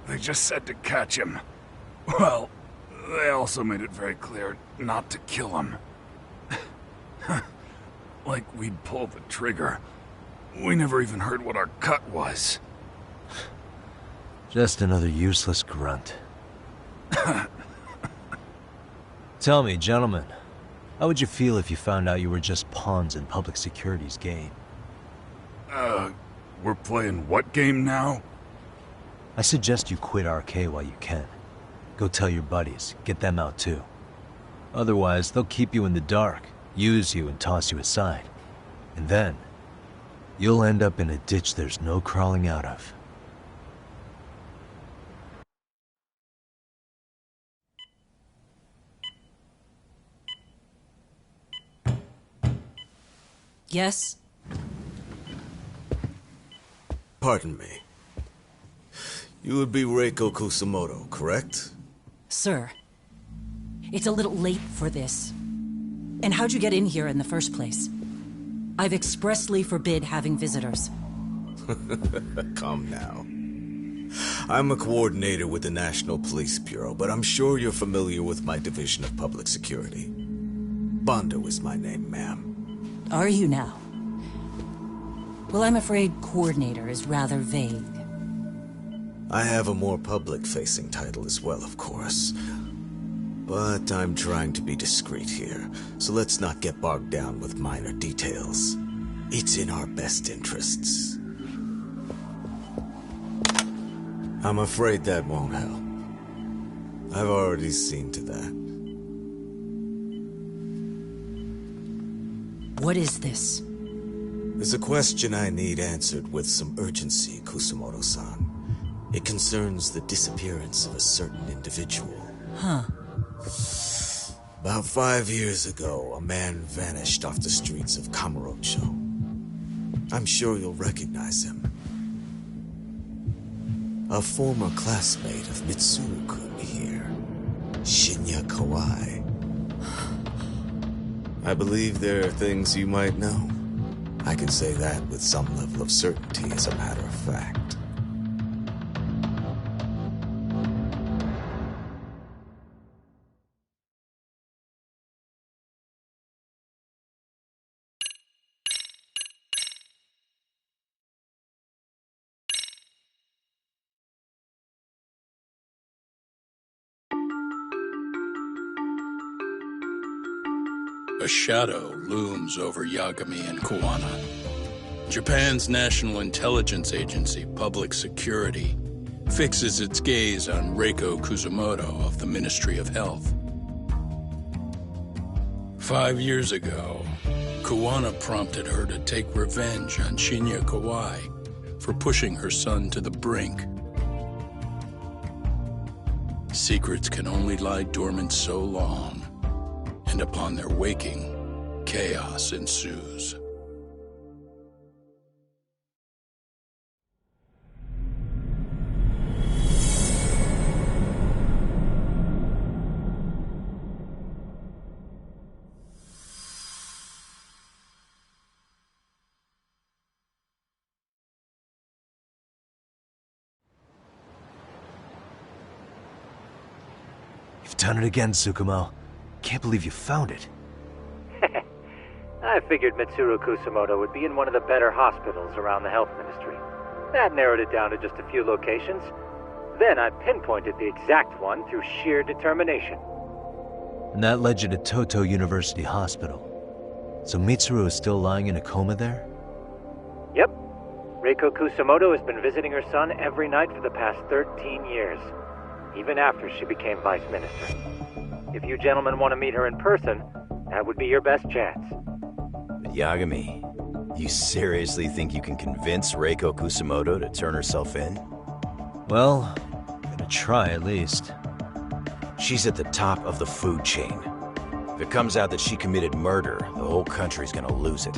They just said to catch him. Well, they also made it very clear not to kill him. Like we'd pull the trigger. We never even heard what our cut was. Just another useless grunt. Tell me, gentlemen, How would you feel if you found out you were just pawns in public security's game? We're playing what game now? I suggest you quit RK while you can. Go tell your buddies, get them out too. Otherwise, they'll keep you in the dark, use you and toss you aside. And then, you'll end up in a ditch there's no crawling out of. Yes? Pardon me. You would be Reiko Kusamoto, correct? Sir, it's a little late for this. And how'd you get in here in the first place? I've expressly forbid having visitors. Come now. I'm a coordinator with the National Police Bureau, but I'm sure you're familiar with my Division of Public Security. Bondo is my name, ma'am. Are you now? Well, I'm afraid coordinator is rather vague. I have a more public-facing title as well, of course. But I'm trying to be discreet here, so let's not get bogged down with minor details. It's in our best interests. I'm afraid that won't help. I've already seen to that. What is this? There's a question I need answered with some urgency, Kusamoto-san. It concerns the disappearance of a certain individual. Huh. About 5 years ago, a man vanished off the streets of Kamurocho. I'm sure you'll recognize him. A former classmate of Mitsuru-kun here, Shinya Kawai. I believe there are things you might know. I can say that with some level of certainty, as a matter of fact. A shadow looms over Yagami and Kawana. Japan's National Intelligence Agency, Public Security, fixes its gaze on Reiko Kusamoto of the Ministry of Health. 5 years ago, Kawana prompted her to take revenge on Shinya Kawai for pushing her son to the brink. Secrets can only lie dormant so long, and upon their waking, chaos ensues. You've done it again, Tsukumo. Can't believe you found it. I figured Mitsuru Kusamoto would be in one of the better hospitals around the health ministry. That narrowed it down to just a few locations. Then I pinpointed the exact one through sheer determination. And that led you to Toto University Hospital. So Mitsuru is still lying in a coma there? Yep. Reiko Kusamoto has been visiting her son every night for the past 13 years. Even after she became vice minister. If you gentlemen want to meet her in person, that would be your best chance. Yagami, you seriously think you can convince Reiko Kusamoto to turn herself in? Well, I'm gonna try at least. She's at the top of the food chain. If it comes out that she committed murder, the whole country's gonna lose it.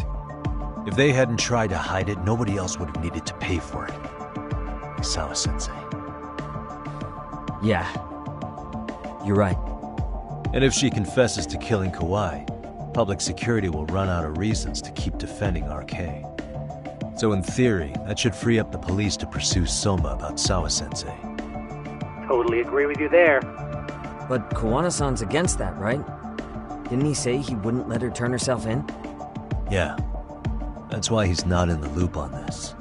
If they hadn't tried to hide it, nobody else would have needed to pay for it. Sawa-sensei. Yeah. You're right. And if she confesses to killing Kawai, public security will run out of reasons to keep defending RK. So in theory, that should free up the police to pursue Soma about Sawa-sensei. Totally agree with you there. But Kawana-san's against that, right? Didn't he say he wouldn't let her turn herself in? Yeah. That's why he's not in the loop on this.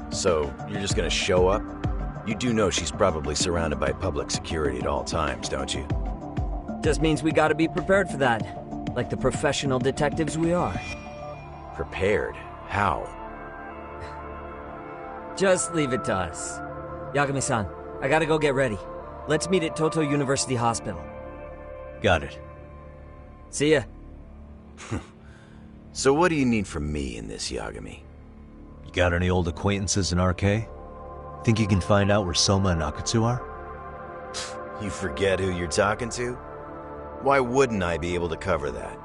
So, you're just gonna show up? You do know she's probably surrounded by public security at all times, don't you? Just means we gotta be prepared for that. like the professional detectives we are. Prepared? How? Just leave it to us. Yagami-san, I gotta go get ready. Let's meet at Toto University Hospital. Got it. See ya. So what do you need from me in this, Yagami? You got any old acquaintances in RK? Think you can find out where Soma and Akutsu are? You forget who you're talking to? Why wouldn't I be able to cover that?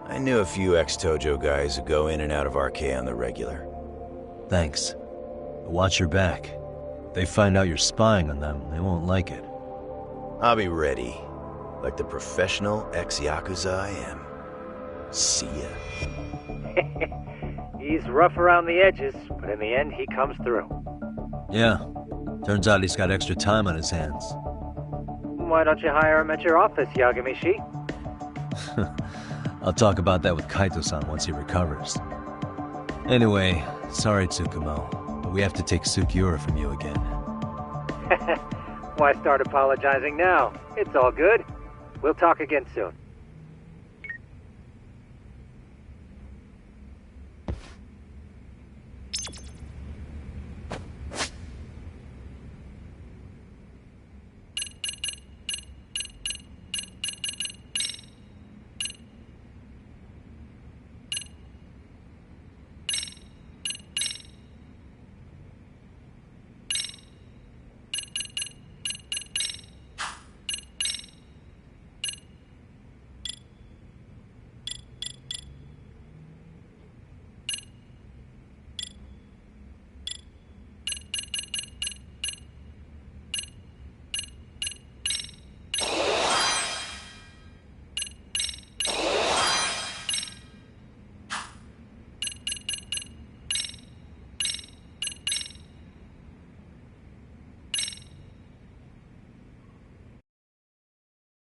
I knew a few ex-Tojo guys who go in and out of RK on the regular. Thanks. But watch your back. If they find out you're spying on them, they won't like it. I'll be ready, like the professional ex-Yakuza I am. See ya. He's rough around the edges, but in the end, he comes through. Yeah. Turns out he's got extra time on his hands. Why don't you hire him at your office, Yagami-shi? I'll talk about that with Kaito-san once he recovers. Anyway, sorry, Tsukumo, but we have to take Sukiura from you again. Why start apologizing now? It's all good. We'll talk again soon.